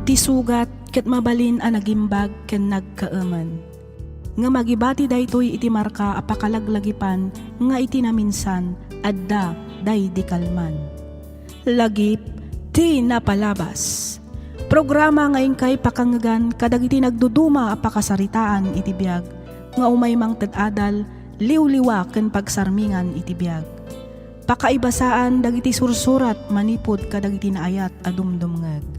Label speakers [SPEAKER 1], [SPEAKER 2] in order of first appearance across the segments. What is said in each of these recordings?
[SPEAKER 1] Iti sugat ket mabalin a nagimbag ken nagkaaman. Nga magibati daytoy iti marka a pakalaglagipan nga iti naminsan adda day di kalman. Lagip ti napalabas. Programa nga ingkay pakangagan kadagiti nagduduma a pakasaritaan iti biag nga umaymang ted-adal liwliwa ken pagsarmingan iti biag. Pakaibasaan dagiti sursurat manipod kadagiti naayat a dumdumngeg.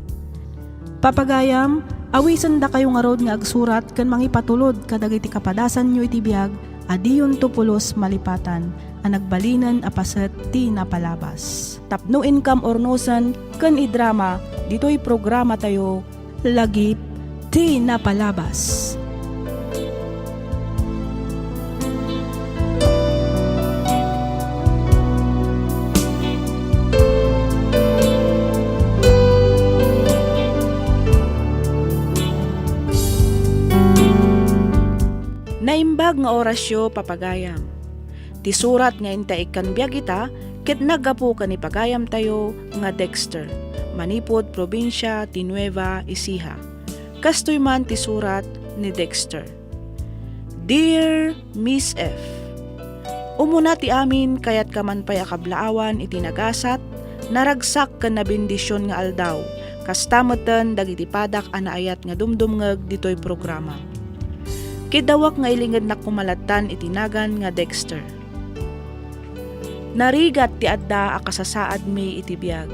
[SPEAKER 1] Papagayam, awisan da kayo nga rod nga agsurat ken mangipatulod kadagiti kapadasan nyo iti biag adiyon tupulos malipatan a nagbalinan a paset ti napalabas. Tapno income ornosan ken idrama ditoy programa tayo lagip ti napalabas. Naimbag nga orasyo papagayam. Ti surat nga intaikan biag ita, ket nagapu ka ni pagayam tayo nga Dexter, manipod probinsya ti Nueva Ecija. Kastoy man ti surat ni Dexter. Dear Miss F, umuna ti amin kayat kaman pay akablaawan iti nagasat, naragsak ka na bendisyon nga aldaw, kastamoten dagiti padak anaayat nga dumdumngeg ditoy programa. Kidawak nga ilingad na kumalatan itinagan nga Dexter. Narigat ti adda akasasaad mi iti biag.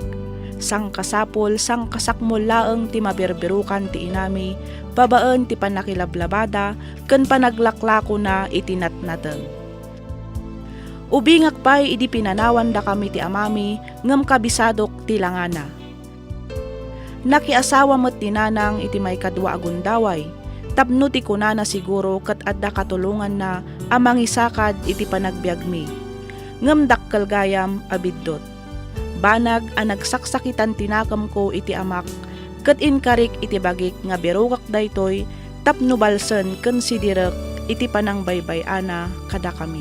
[SPEAKER 1] Sang kasapol, sang kasakmol laeng ti maberberukan ti inami, babaan ti panakilablabada, ken panaglaklako na itinatnateng. Ubingak pay idi pinanawan da kami ti amami, ngem kabisadok ti langana. Nakiasawa met ti nanang iti may kadwa agundaway, tapno ti kunana siguro ket adda katulungan na amang isakad iti panagbiag mi. Ngem dakkel gayam abiddot. Banag a nagsaksakitan tinakam ko iti amak ket inkarik iti bagik nga berugak daytoy tapno balsen ken sidirek iti panangbaybay-ana kada kami.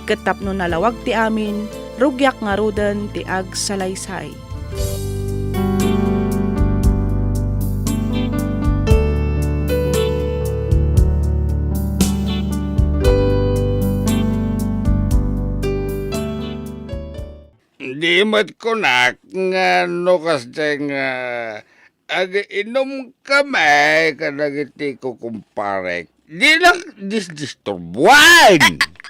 [SPEAKER 1] Ket tapno nalawag ti amin rugyak nga ruden ti agsalaysay.
[SPEAKER 2] Di mat ko nak nga no kasi nga ag-inom kami kadagiti ko kumparek. Di lang disturbuan.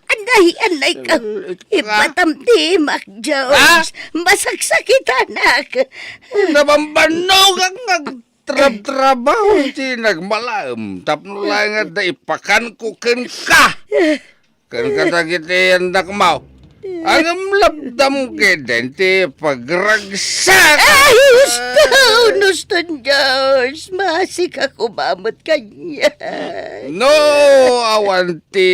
[SPEAKER 3] Anay ka. Ipatamtimak, Jones. Masaksakitan ak.
[SPEAKER 2] Nabambanog ang nagtrabaho ti nagmalam. Tapno lang nga da ipakan ko ken ka. Ken kadagiti yandak mo. Ang labdam keden ti pagragsak.
[SPEAKER 3] Ay, gusto, Jones. Masik ako mamot kanya.
[SPEAKER 2] No, awanti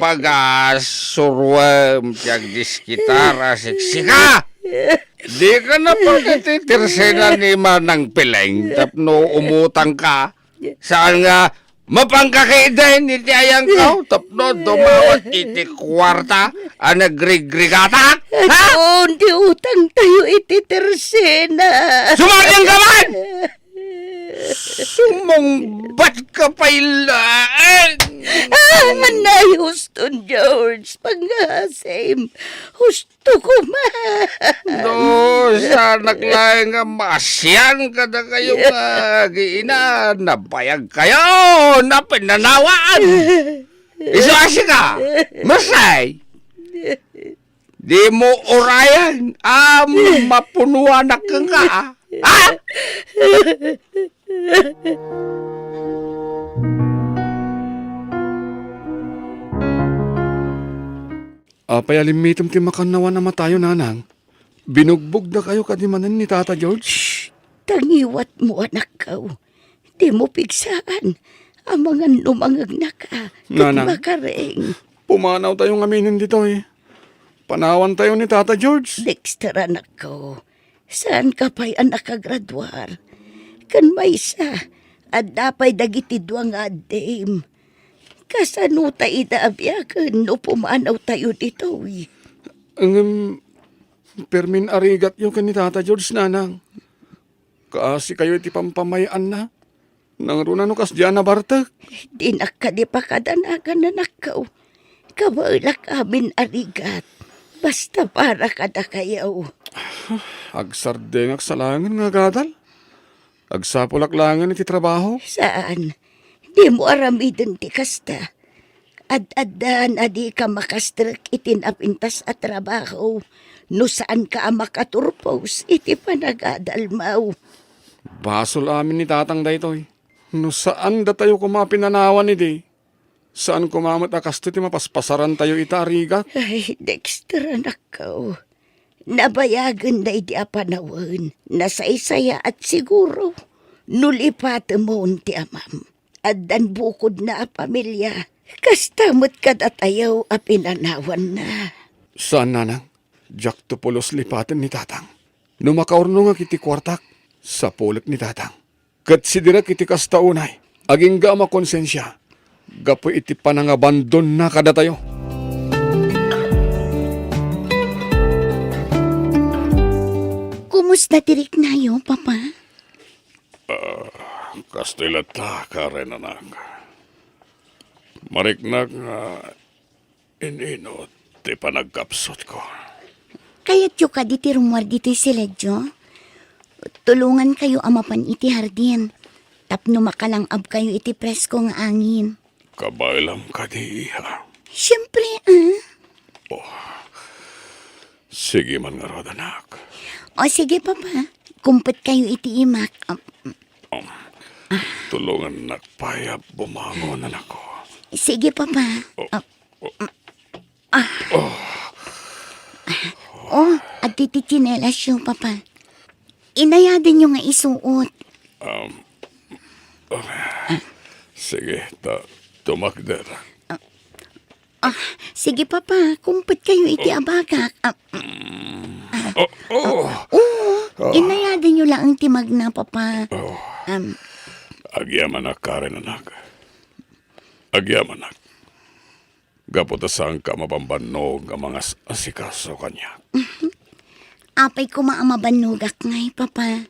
[SPEAKER 2] bagas surwem tiag diskitara siksika. Di ka na pagkatitirsena ni Manang Pileng tapno umutang ka. Saan nga mapangkakaiden iti ayang kao tapno dumawat iti kwarta a nagrigrigatak. Ha?
[SPEAKER 3] Hindi utang tayo iti tersena.
[SPEAKER 2] Sumaryang ka man! Sumungbat ka pa ilaan!
[SPEAKER 3] Anay, Houston, George. Pangasem. Gusto ko man.
[SPEAKER 2] No, sanak lang nga masyan ka na kayo nga giina. Nabayag kayo na pinanawaan. Iswasi ka, masay. Di mo orayan, mapunuan na ka nga. Ha?
[SPEAKER 4] Payalimitom ti makanawa na matayo, nanang. Binugbog na kayo kadimanan ni Tata George.
[SPEAKER 3] Tangiwat mo, anak ko. Di mo pigsaan. Ang mga lumangag na ka.
[SPEAKER 4] Nanang.
[SPEAKER 3] Makaring.
[SPEAKER 4] Pumanaw tayong aminin dito eh. Panawan tayo ni Tata George.
[SPEAKER 3] Dexter, anak ko. Saan ka pa'y anak kagradwar? Kan may isa. At napay dagiti duwang adim. Kasano tayo idaabiakan no pumanaw tayo dito eh.
[SPEAKER 4] Ang permin arigat yung kanitata George, nanang. Kaasi kayo iti pampamayan na. Nang runa no kas diyan na bartek.
[SPEAKER 3] Di na ka di pa kadanagan na nakaw. Kabalak amin arigat. Basta para kada kayaw.
[SPEAKER 4] Agsardeng aksalangan nga gadal. Agsapulaklangan iti trabaho.
[SPEAKER 3] Saan? Di mo aramidin ti kasta. Ad-adan adi ka makastrak itinapintas at trabaho. No saan ka makaturpos iti panagadalmaw.
[SPEAKER 4] Basol amin ni tatang daytoy. No saan da tayo kumapinanawan iti? Saan kumamat akasto ti mapaspasaran tayo itarigat?
[SPEAKER 3] Ay, Dexter, anak ko. Nabayagan na iti apanawan. Nasaysaya at siguro. Nulipat mo ti amam. Addan bukod na a pamilya. Kastamot ka datayaw a pinanawan na.
[SPEAKER 4] Saan nanang? Jack to pulos lipaten ni tatang. No makaurno nga kiti kwartak, sa pulak ni tatang. Kat sidira kiti kastaunay, aging ga makonsensya. Gapo iti panangabandon na kada tayo.
[SPEAKER 3] Kumusta tirik na yo, Papa?
[SPEAKER 2] Kastilata ka rin, anak. Mariknag nga ininot ti panagkapsot ko.
[SPEAKER 3] Kaya't yo ka diti rumwar dito si Ledyo. Tulungan kayo amapan iti hardin. Tapno makalang ab kayo iti presko nga angin.
[SPEAKER 2] Kabailam ka di iha.
[SPEAKER 3] Siyempre,
[SPEAKER 2] Sige man nga rod, anak.
[SPEAKER 3] O sige, Papa. Kumpet kayo iti imak.
[SPEAKER 2] Tulungan nagpayap bumangon, anak ko.
[SPEAKER 3] Sige, Papa. At titi chinelas yung Papa. Inayadin nyo nga isuot.
[SPEAKER 2] Sige, tumakder.
[SPEAKER 3] Sige, Papa. Kumpet kayo iti abagak. Inayadin nyo lang ang timag na, Papa.
[SPEAKER 2] Agyaman na ka rin, anak. Agyaman na. Gaputasang ka mapambanog ang mga asikaso kanya.
[SPEAKER 3] Apay ko maamabanugak ngay, Papa.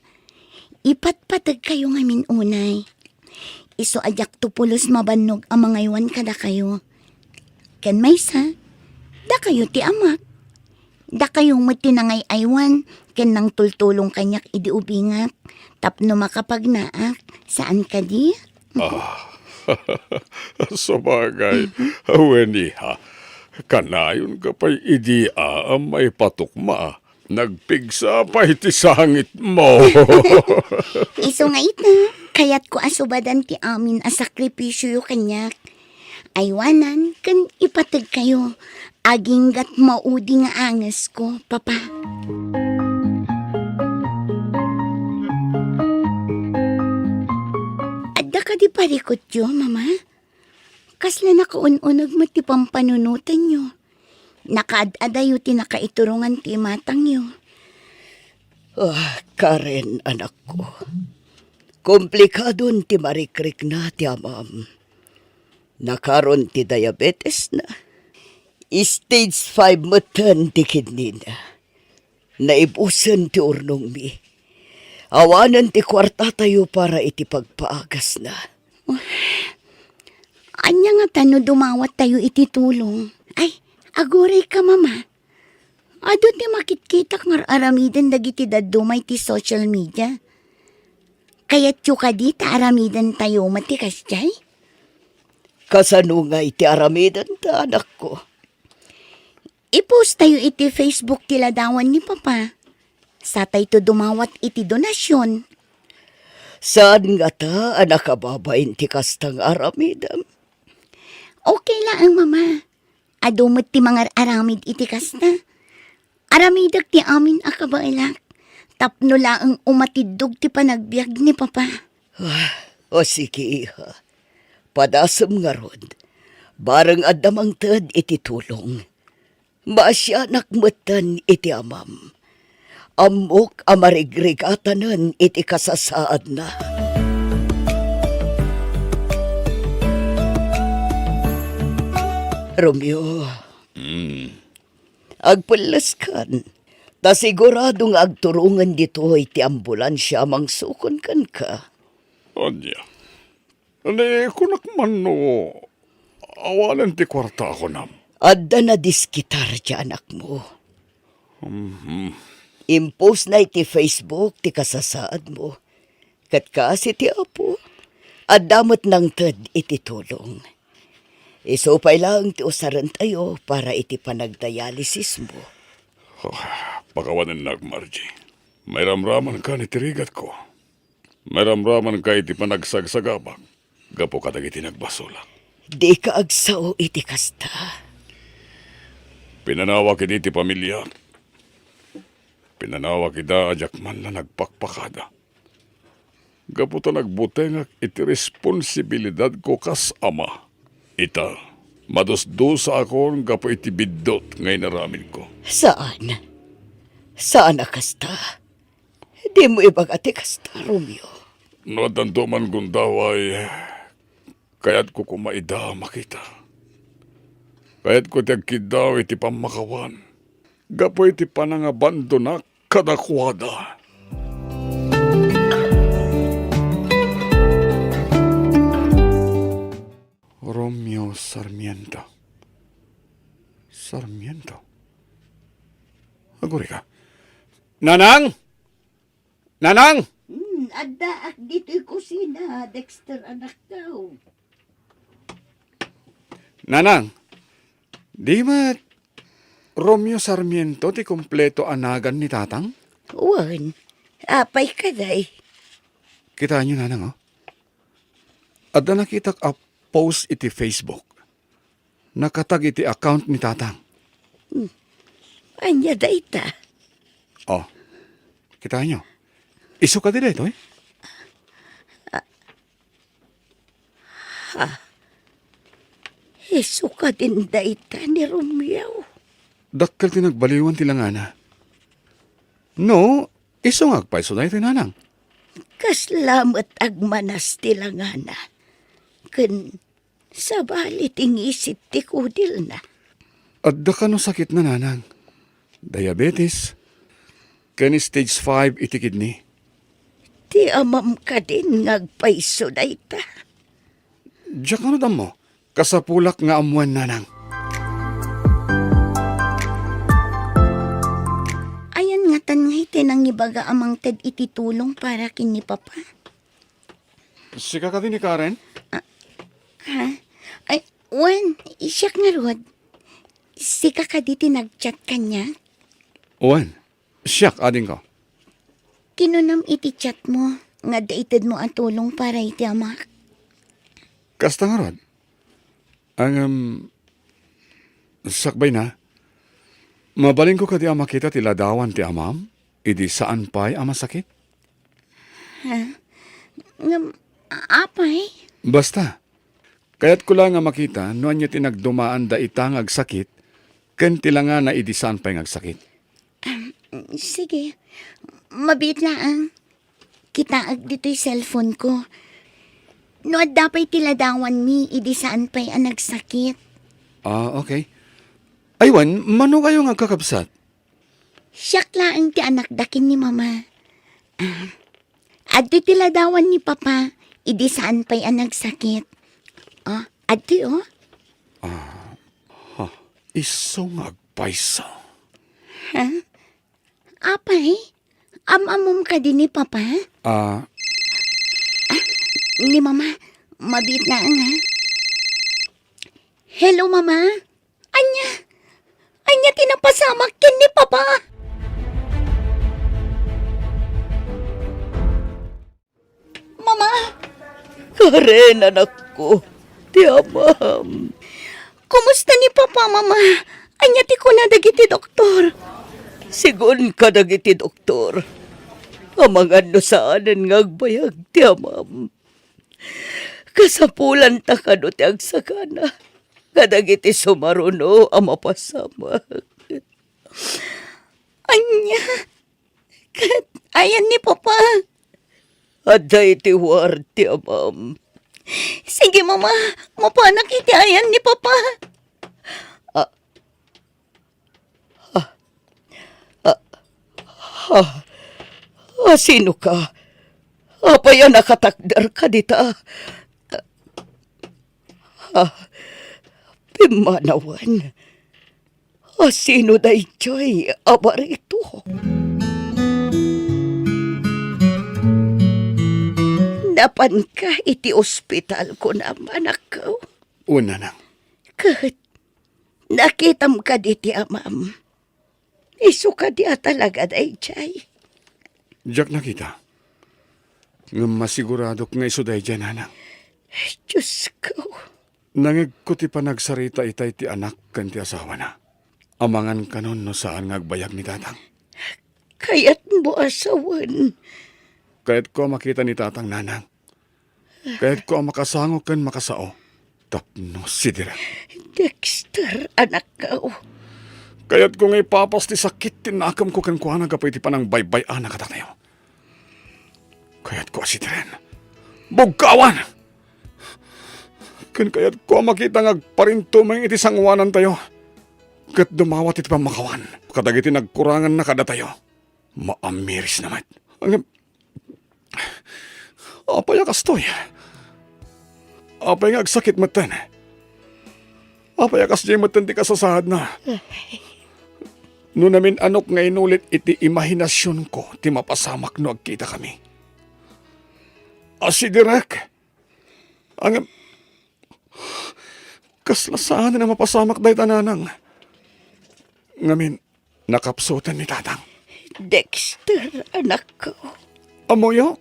[SPEAKER 3] Ipatpatag kayo ngamin unay. Iso ajak tupulos mabanog ang mga iwan kada kayo. Ken maysa, da kayo ti amak. Da kayong matinangay aywan, ken nang tultulong kanyak idi ubingat. Tapno makapagnaak, saan ka di?
[SPEAKER 2] Sabagay, Weniha, kanayon ka pa'y idia ang may patukma. Nagpigsa pa iti sangit mo.
[SPEAKER 3] Iso nga ita, kayat ko asubadan ti amin a sakripisyo kanyak. Aywanan, kan ipatag kayo. Aging gat maudi nga angas ko, Papa. Adda ka di parikot yo, Mama? Kasla nakaununag mo ti pampanunutan yo. Nakaad-adayo ti nakaiturungan ti matang yo.
[SPEAKER 5] Karen, anak ko. Komplikadon ti marikrik na ti amam. Nakaron ti diabetes na. Stage 5 matan ti kidney na. Naibusan ti urnong mi. Awanan ti kwarta tayo para iti pagpaagas na.
[SPEAKER 3] Anya nga tano dumawat tayo iti tulong. Ay, aguray ka, Mama. Ado ti makitkitak nga aramidan dagiti dadumay ti social media. Kaya't yu ka di ta aramidan tayo matikas jay?
[SPEAKER 5] Kasano nga iti aramidan ta, anak ko?
[SPEAKER 3] I-post tayo iti Facebook tila dawan ni Papa. Sa tayo to dumawat iti donasyon.
[SPEAKER 5] Saan nga ta, anak kababain ti kastang aramidam?
[SPEAKER 3] Okay lang, Mama. Adumot ti mga aramid iti kasta. Aramidag ti amin akabailak. Tapno laang umatidog ti panagbiag ni Papa.
[SPEAKER 5] O sige, iha. Padasam nga rod. Barang adamang tad iti tulong. Maasyanak matan iti amam. Amok amarigrigatanan iti kasasaad na. Romeo, agpulas kan. Ta sigurado nga agturungan dito iti ambulansya mangsukon kan ka.
[SPEAKER 2] Anya. Ani, kunak man no, awalan ti kwarta ako nam.
[SPEAKER 5] Adda na diskitar ti anak mo. Impose na iti Facebook ti kasasaad mo. Kat kasi ti apo. Adamot ng ted iti tulong. Isupay lang ti usaran tayo para iti panagdialysis mo.
[SPEAKER 2] Pakawanan nag, Margie. May ramraman ka ni tirigat ko. May ramraman ka iti panagsagsagabag. Gapo ka dagiti nagbasula.
[SPEAKER 5] Di ka agsaw iti kasta.
[SPEAKER 2] Pinanawa kiti iti pamilya. Pinanawa kita ajak man na nagpakpakada. Gapo ta nagbutengak iti responsibilidad ko kas ama. Ita, madusdusa ako gapo iti biddot ngay naramin ko.
[SPEAKER 5] Saan? Saan na kasta? Di mo ibagati kasta, Romeo.
[SPEAKER 2] No, tanto man gundaway, kaya't ko kumaida makita. Kaya't ko tiyagkidaw iti pamakawan. Gapo iti panangabando na kadakwada.
[SPEAKER 4] Romeo Sarmiento. Sarmiento? Aguri ka. Nanang! Nanang!
[SPEAKER 3] Adda ak dito'y kusina, Dexter anak daw.
[SPEAKER 4] Nanang! Di ba Romeo Sarmiento ti kompleto anagan ni tatang?
[SPEAKER 3] Wan, apay ka day.
[SPEAKER 4] Kita nyo, nanang, oh. Adda nakitak a post iti Facebook. Nakatag iti account ni tatang.
[SPEAKER 3] Anya day ta.
[SPEAKER 4] Oh, kita nyo. Isu ka dito, eh.
[SPEAKER 3] Isu ka din day ta ni Romeo.
[SPEAKER 4] Dakkel ti nagbaliwan ti langana. No, isu nga agpaiso na ito, nanang.
[SPEAKER 3] Kaslamat agmanas ti langana. Ken sabali tingisit ti kudil na.
[SPEAKER 4] Adda ka no sakit na, nanang. Diabetes. Ken stage 5 iti kidney.
[SPEAKER 3] Ti amam ka din ngagpaiso day ta.
[SPEAKER 4] Diyak ano dam mo? Kasapulak nga amuan, nanang.
[SPEAKER 3] Ayan nga tan nga iti nang ibaga amang ted iti tulong para kini papa.
[SPEAKER 4] Sika ka din ni Karen?
[SPEAKER 3] Ha? Ay, wan, isyak nga rod. Sika ka diti nagchat kanya.
[SPEAKER 4] Owen, siyak ading ko.
[SPEAKER 3] Kinunam iti chat mo. Nga dated mo ang tulong para iti amak.
[SPEAKER 4] Kasta nga rod. Ang, sakbay na. Mabaling ko kadi ama kita ti ladawan ti amam. Idi saan pa'y ama sakit?
[SPEAKER 3] Apay?
[SPEAKER 4] Basta. Kaya't ko lang nga makita, noan niya tinagdumaan da itang agsakit, ken tilanga na idi saan pa'y agsakit.
[SPEAKER 3] Sige. Mabit na ang. Kitaag dito'y cellphone ko. No, dapat tiladawan mi, idi saan pa'y ang nagsakit.
[SPEAKER 4] Okay. Aywan, mano kayo nga kakabsat?
[SPEAKER 3] Siyak laang ti anak dakin ni mama. Adto tiladawan ni papa, idi saan pa'y ang nagsakit. Adto
[SPEAKER 4] Iso nga agpaysa.
[SPEAKER 3] Apay? Amamom ka din ni papa? Ni mama, mabit na ang ha? Hello mama? Anya tinapasamak kin ni papa? Mama?
[SPEAKER 5] Karen, anak ko. Ti amam.
[SPEAKER 3] Kumusta ni papa mama? Anya ti ko na dagiti doktor.
[SPEAKER 5] Sigun ka dagiti doktor. Amang ano saanan nga agbayag ti amam. Kasapulan ta kano ti agsakana. Kadagiti sumaruno ang mapasamak.
[SPEAKER 3] Anya? Ayan ni papa.
[SPEAKER 5] Aday ti war ti amam.
[SPEAKER 3] Sige mama, mapanak iti ayan ni papa.
[SPEAKER 5] Sino ka? Apaya nakatakdar ka dita? Pimanawan. Sino day Joy? Abarito. Napan ka iti ospital ko naman ako.
[SPEAKER 4] Una nang.
[SPEAKER 5] Kat, nakitam ka diti amam. Isu ka di talaga day Jay.
[SPEAKER 4] Jack nakita. Nga masigurado nga iso day dyan, nanang.
[SPEAKER 5] Diyos ko.
[SPEAKER 4] Nangig ko ti panagsarita itay ti anak kan ti asawa na. Amangan kanon no saan ngagbayag ni tatang.
[SPEAKER 5] Kaya't mo asawan.
[SPEAKER 4] Kaya't ko makita ni tatang nanang. Kaya't ko makasangok kan makasao. Tapno sidira.
[SPEAKER 5] Dexter, anak ko.
[SPEAKER 4] Kaya't ko ngay papas ti sakit tinakam ko kan kuha nagapay ti panang baybay anak katatayo. Kaya't ko asidiren. Bugkawan! Kan kaya't ko makita ngagparinto may iti sangwanan tayo. Kat dumawat iti pamakawan. Kadagiti nagkurangan na kada tayo. Maamiris naman. Ang... Apay akastoy. Apay nga agsakit matan. Apay akas jay matan ti kasasahad na. No namin anok nga inulit iti imahinasyon ko ti mapasamak no agkita kami. Asidirek. Ang... Kaslasaan na mapasamak dahi tananang. Ngamin, nakapsutan ni tatang.
[SPEAKER 5] Dexter, anak ko.
[SPEAKER 4] Amoyo?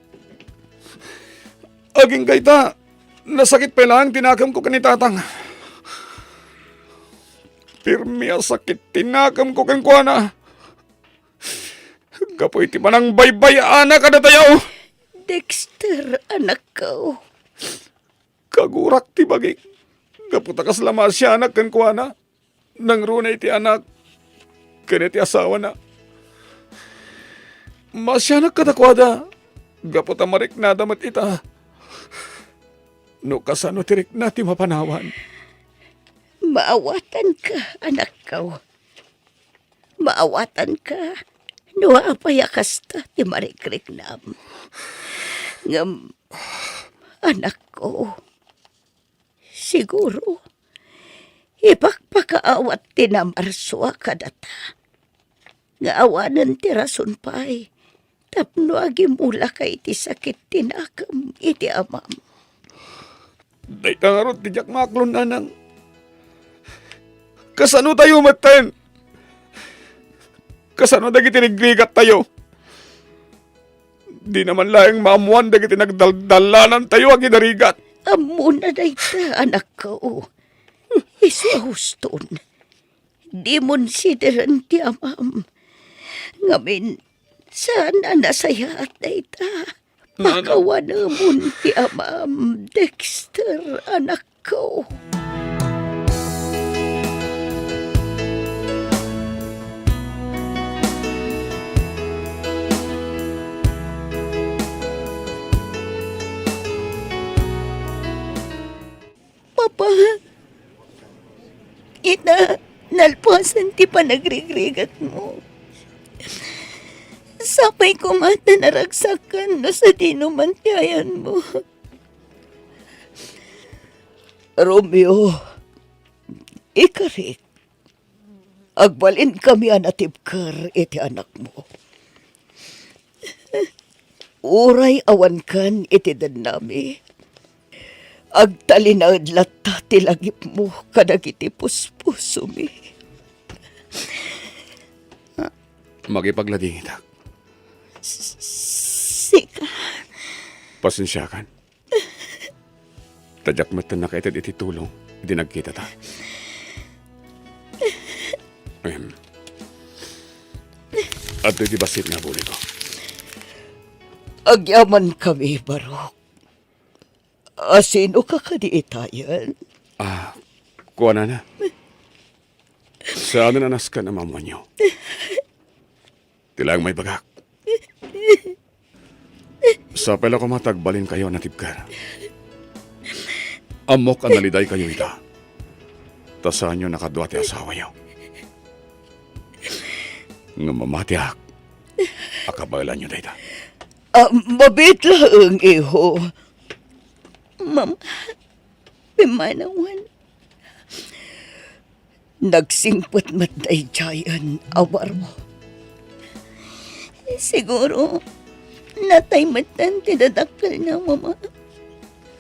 [SPEAKER 4] Aging kayta, nasakit pa lang tinakam ko kanitatang. Pirmi sakit tinakam ko kan kuana. Kapoy ti manang baybay anak kada tayo.
[SPEAKER 5] Dexter, anak ko.
[SPEAKER 4] Kagurak ti bagik. Kaputakas lamas siya anak kan kuana. Nang runay ti anak. Kaya ti asawa na. Masyanak katakwada. Gaputa marik na damat ita. No kasano tirik na ti mapanawan.
[SPEAKER 5] Maawatan ka, anak ko. Maawatan ka. No apayakas ta ti marikrik nam. Ngam, anak ko. Siguro, ipakpakaawat ti na marswa kadata. Nga awanan ti rason pa'y. Tapno agimula kay iti sakit tinakam iti amam.
[SPEAKER 4] Day tangarot ti jak maklon nanang. Kasano tayo matan? Kasano dagiti nagrigat tayo? Di naman laing maamuan dagiti nagdaldalanan tayo agi narigat.
[SPEAKER 5] Amuna na ita, anak ko. Isu huston. Di mon sideran ti amam. Ngamin, sana nasaya at na ita. Pakawanamon ti amam, Dexter, anak ko. Papa, nalpasan ti panagregregat mo. Sapay ko mata naragsakan no sa dinumantiayan mo. Romeo, ikarik. Agbalin kami anatibkar iti anak mo. Uray awan kan iti danami. Agtalinad lata tilagip mo kadagiti puspuso mi.
[SPEAKER 4] Magipaglading itak.
[SPEAKER 5] Sika.
[SPEAKER 4] Pasensyakan. Tadyak matan na kaitad iti tulong. Di nagkita ta. At iti basit nga buli ko.
[SPEAKER 5] Agyaman kami, Barok. Sino ka kadiitayan?
[SPEAKER 4] Kuha na. Saan na nanas ka na mama niyo? Tilang may bagak. Sa pala ko matagbalin kayo na tibkar. Amok ang naliday kayo ita. Tasan nyo nakadwa ti asawa nyo. Nga mamatiak.
[SPEAKER 2] Akabalan nyo, dayta.
[SPEAKER 5] Mabit lang, iho.
[SPEAKER 3] Mama, pimanawan.
[SPEAKER 5] Nagsingpot matay jayan, awar mo.
[SPEAKER 3] Siguro, nataymatan tinadakal na, Mama.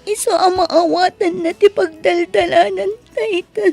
[SPEAKER 3] Iso ang maawatan na ti pagdaldalanan, tayta.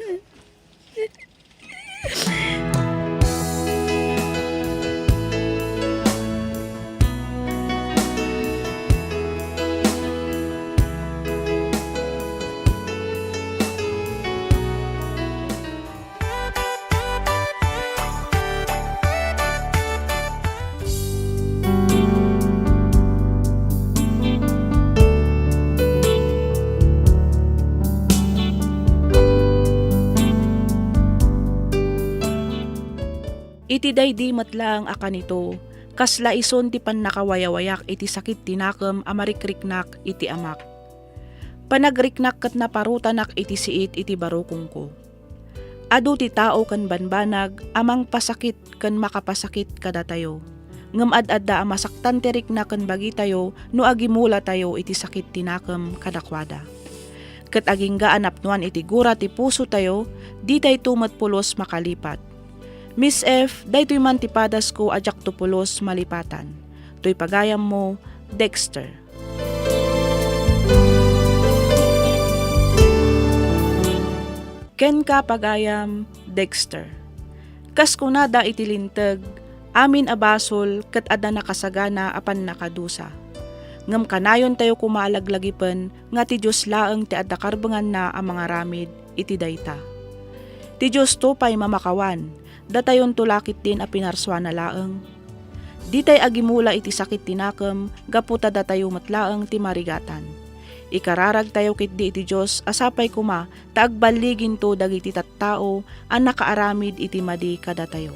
[SPEAKER 1] Iti daydi matlang akan ito, kasla ison ti pan nakawayawayak iti sakit tinakam amarikriknak iti amak. Panagriknak kat naparutanak iti siit iti barukong ko. Adu ti tao kan banbanag, amang pasakit kan makapasakit kada tayo. Ngem ad-adda amasaktan tirik na kan bagi tayo, no agimula tayo iti sakit tinakam kadakwada. Kat aging gaanapnuan iti gura ti puso tayo, di tayo tumatpulos makalipat. Miss F, daytoy man tipadas ko ajak tupulos malipatan. Toy pagayam mo, Dexter. Ken ka pagayam, Dexter. Kas kunada itilintag, amin abasol ket adda nakasagana apan nakadusa. Ngem kanayon tayo kumalaglagipen nga ti Dios laeng ti adda karbengan na ang mga ramid iti dayta. Ti Dios to pay mamakawan. Datayon tulakit din a pinarswa na laeng. Ditay agimula iti sakit tinakam, gaputa datayo matlaeng ti marigatan. Ikararag tayo kit di iti Diyos, asapay kuma, taagbaligin to dagiti tattao, ang nakaaramid iti madi kada tayo.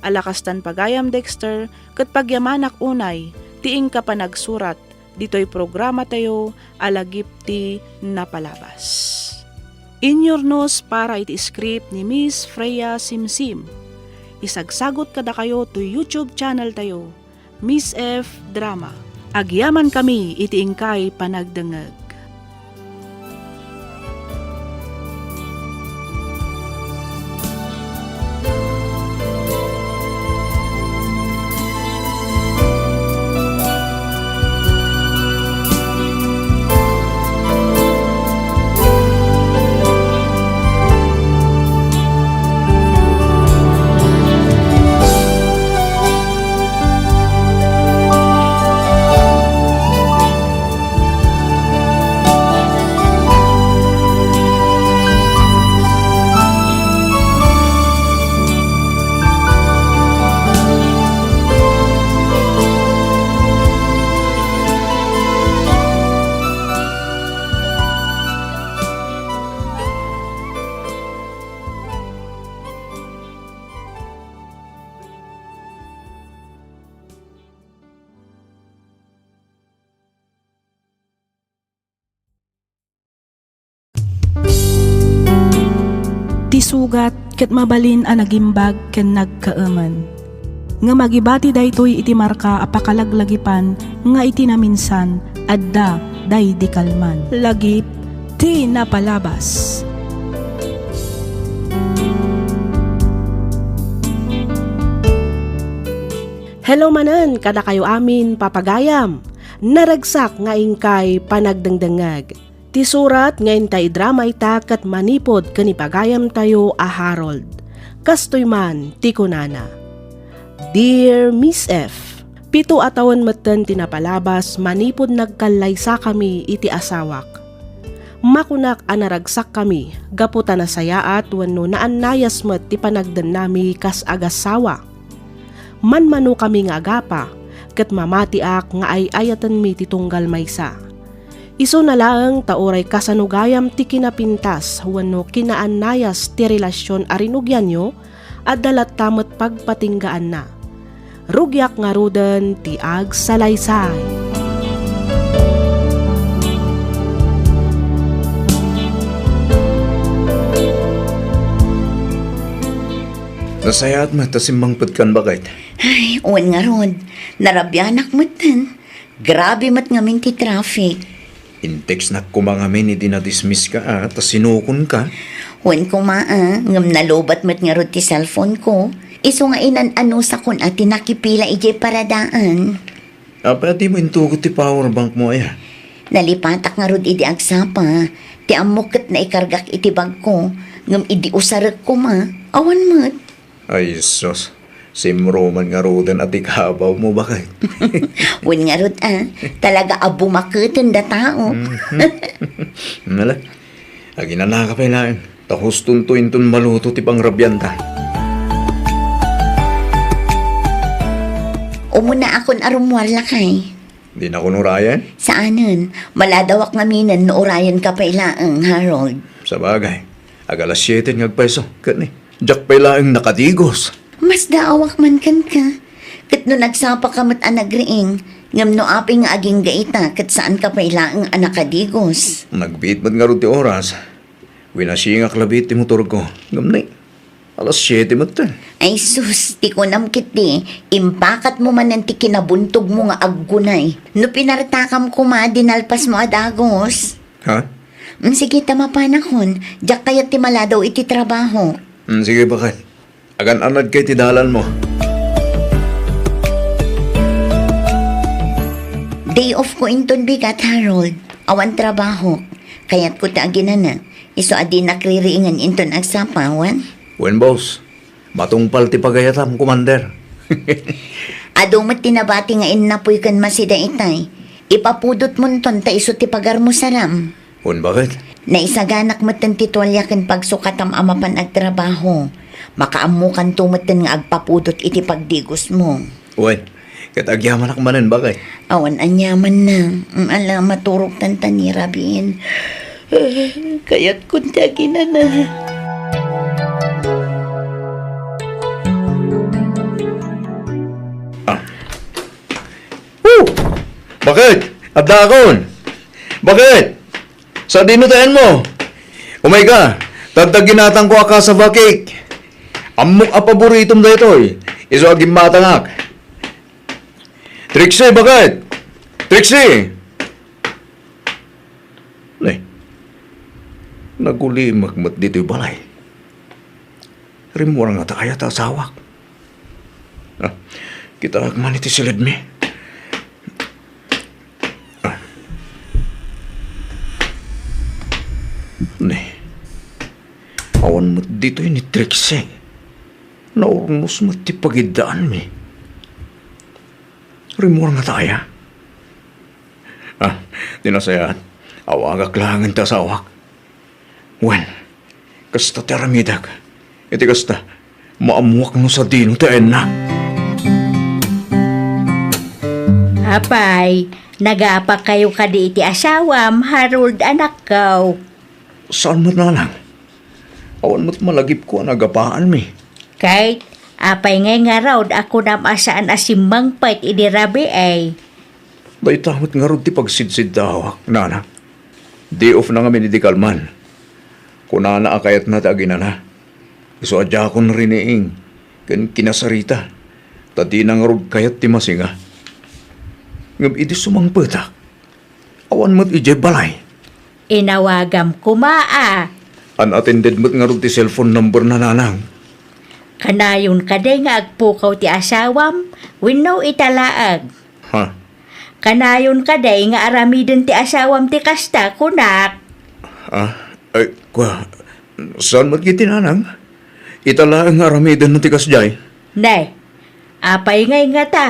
[SPEAKER 1] Alakastan pagayam Dexter, kat pagyamanak unay, tiing ka pa nagsurat, dito'y programa tayo, alagip ti napalabas. Inyornos para iti script ni Miss Freya Simsim. Isagsagot kada kayo to YouTube channel tayo, Miss F Drama. Agyaman kami iti ingkay panagdengeg. Ti sugat ket mabalin a nagimbag ken nagkaemen. Nga magibati daytoy iti marka a pakalaglagipan nga iti naminsan adda day di kalman. Lagip ti napalabas.
[SPEAKER 6] Hello manen, kada kayo amin papagayam. Naragsak nga ingkay panagdengdengag. Ti surat nga intay drama ita kat manipod kanipagayam tayo a Harold. Kastoy man ti kunana. Dear Miss F, 7 atawan meten tinapalabas manipod nagkalaysa kami iti asawak. Makunak anaragsak kami, gaputa na sayaat wenno naannayas met ti panagden nami kas agasawa. Manmano kami nga agapa, ket mamatiak nga ay ayatan mi ti tunggal maysa. Iso na laeng taoray kasanugayam ti kinapintas wenno kinaannayas ti relasyon arinugyan nyo at dalat tamet pagpatinggaan na. Rugyak nga ruden ti agsalaysay.
[SPEAKER 7] Nasayaat mo, tasimbang putkan bakit?
[SPEAKER 3] Ay, uwan nga ron. Narabyanak mo tan. Grabe mat nga minti traffic.
[SPEAKER 7] Intex na kumangamin, hindi na-dismiss ka tas sinukon ka.
[SPEAKER 3] Uwan ko ngam nalobat mat nga ron ti cellphone ko. Iso nga inan-ano sa kun at tinakipila ije paradaan.
[SPEAKER 7] Pwede mo intugot ti power bank mo ay.
[SPEAKER 3] Nalipatak nga ron idi agsapa. Ti amukit na ikargak iti bag ko. Ngam idi usarak ko Awan mat.
[SPEAKER 7] Ay, sus. Simroman nga rodan at ikabaw mo bakit?
[SPEAKER 3] Uwan nga ron Talaga abumakitin da tao.
[SPEAKER 7] Nala. Agi na nakapailain. Tapos tuntuin tun maluto ti pangrabyanta.
[SPEAKER 3] Umuna akon arumwar lakay.
[SPEAKER 7] Di na kunurayan?
[SPEAKER 3] Saanan? Maladawak ngaminan no orayan ka pailaang, Harold.
[SPEAKER 7] Sa bagay. Agalas 7 ngagpeso. Kani. Jack pailaang nakadigos.
[SPEAKER 3] Mas daawak man kan ka. Kat no nagsapa ka mat anagriing, ngam no aping nga aging gaita, kat saan ka pailaang anakadigos.
[SPEAKER 7] Nagbiit man nga ron ti oras. Winasingak labit ti motor ko. Gamnay. Alas 7 mat ta.
[SPEAKER 3] Ay sus, ti ko namkit impakat mo man ang ti kinabuntog mo nga aggunay. No pinartakam ko dinalpas mo adagos.
[SPEAKER 7] Ha?
[SPEAKER 3] Sige, tama panahon. Diyak kaya ti maladaw iti trabaho.
[SPEAKER 7] Sige bakit. Agan-anad kay ti dalan mo.
[SPEAKER 3] Day off ko inton bigat, Harold. Awan trabaho. Kaya't ko taginan na. Iso adi nakririingan inton agsapawan.
[SPEAKER 7] Wen boss. Matungpal ti pagayatam, commander.
[SPEAKER 3] Ado mat tinabati nga innapoy kan masida itay. Ipapudot mo ton ta iso ti pagar mo saram.
[SPEAKER 7] Wen bakit?
[SPEAKER 3] Naisaganak matan ti tuwalya kan pagsukatam amapan agtrabaho. Makaamukan tumatan nga agpapudot iti pagdigos mo.
[SPEAKER 7] Wen, kat agyaman akmanan bakit?
[SPEAKER 3] Awan anyaman na. Alam maturok tanta ni Rabin. Kaya't kuntagi na.
[SPEAKER 7] Bakit? Adakon! Bakit? Sa dinutayan mo? Umay ka, tagtaginatang ko aka sa bakik. Amok a paboritom da ito'y. Iso aging matangak. Trixie, bakit? Trixie! Nay, nagulimak mat dito'y balay. Rimura nga ta kaya ta asawak. Kita agman iti silid mi. Awan mo dito ni Trixie. Naurnos mo ti pagidaan mi. Rimor nga tayo. Dinasayaan. Awagak langin ta sa awak. Wen, kasta teramidag. Iti kasta, maamuak no sa dino taen na.
[SPEAKER 8] Apay, nagapa kayo ka di iti asawam, Harold anak ko.
[SPEAKER 7] Saan mo na lang? Awan mo't malagip ko ang agapaan mi.
[SPEAKER 8] Kahit, apay ngay nga raw, ako namasaan asimang pait idirabi ay.
[SPEAKER 7] Day tamot nga ron ti pagsidsid daw, nana. Day off na nga medical man. Kunana akayat na tagina na. Iso adya akong riniing. Kan kinasarita. Tadi na nga ron kayat ti masinga. Ngam iti sumangpetak. Awan mo't ije balay.
[SPEAKER 8] Inawagam kumaa.
[SPEAKER 7] Unattended mo't nga ron ti cellphone number na nanang.
[SPEAKER 8] Kanayon kaday nga agpukaw ti asawam, winaw italaag.
[SPEAKER 7] Ha?
[SPEAKER 8] Kanayon kaday nga aramiden ti asawam ti kasta, kunak.
[SPEAKER 7] Ay, saan mo't kiti nanang? Itala ang aramidan na ti kasjay.
[SPEAKER 8] Nay, apay ngay nga ta.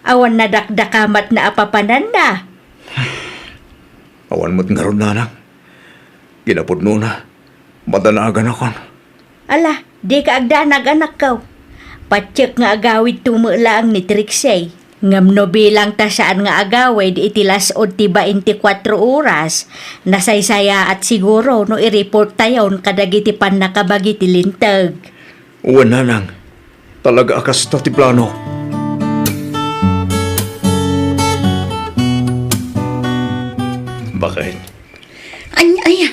[SPEAKER 8] Awan na dakdakamat na apapanan na.
[SPEAKER 7] Awan mo't nga ron nanang. Ginapudno na. Madanagan ako.
[SPEAKER 8] Ala, di ka agdanag anak ko. Patsyak nga agawid tumulaang ni Trixie. Ngam no bilang ta saan nga agawid itilas o tiba 24 oras. Nasaysaya at siguro no i-report tayon kadagiti pan nakabagi ti lintag.
[SPEAKER 7] Uwan nanang. Talaga akas ta ti plano. Bakit?
[SPEAKER 3] Ay,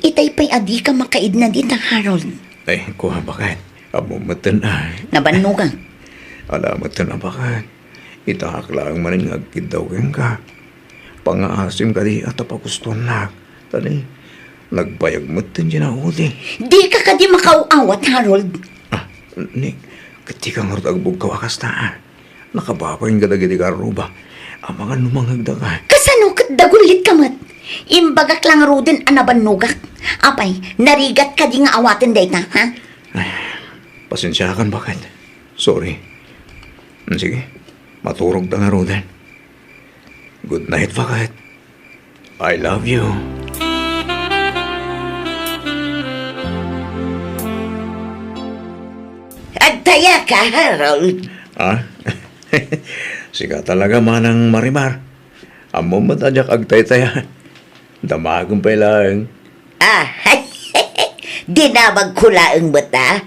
[SPEAKER 3] itay pa'y adi ka makaid na dita, Harold.
[SPEAKER 7] Ay, bakit? Amo matan ay.
[SPEAKER 3] Nabanugang.
[SPEAKER 7] Alamat ka na bakat. Itahak lang manin nga agkidaw ka. Pangaasim ka di at apagustuhan na. Tani, nagbayag mo din ginauti.
[SPEAKER 3] Di ka kadi makauawat, Harold.
[SPEAKER 7] Ah, ni, ketika ngarot agbog kawakas na. Nakabapain ka dagiti karuba. Ang mga numangagda ka.
[SPEAKER 3] Kasano kat dagulit ka mat? Imbagak lang rudin anaban nugak. Apay, narigat ka di nga awatin data, ha?
[SPEAKER 7] Pasensyakan bakit? Sorry. Sige, maturog na nga Roden. Good night bakit? I love you.
[SPEAKER 3] Agtaya ka, Harold.
[SPEAKER 7] Ah? Sika talaga manang marimar. Amo matadyak agtay-taya. Damagong pa lang.
[SPEAKER 3] Ah, di na magkulaang bata.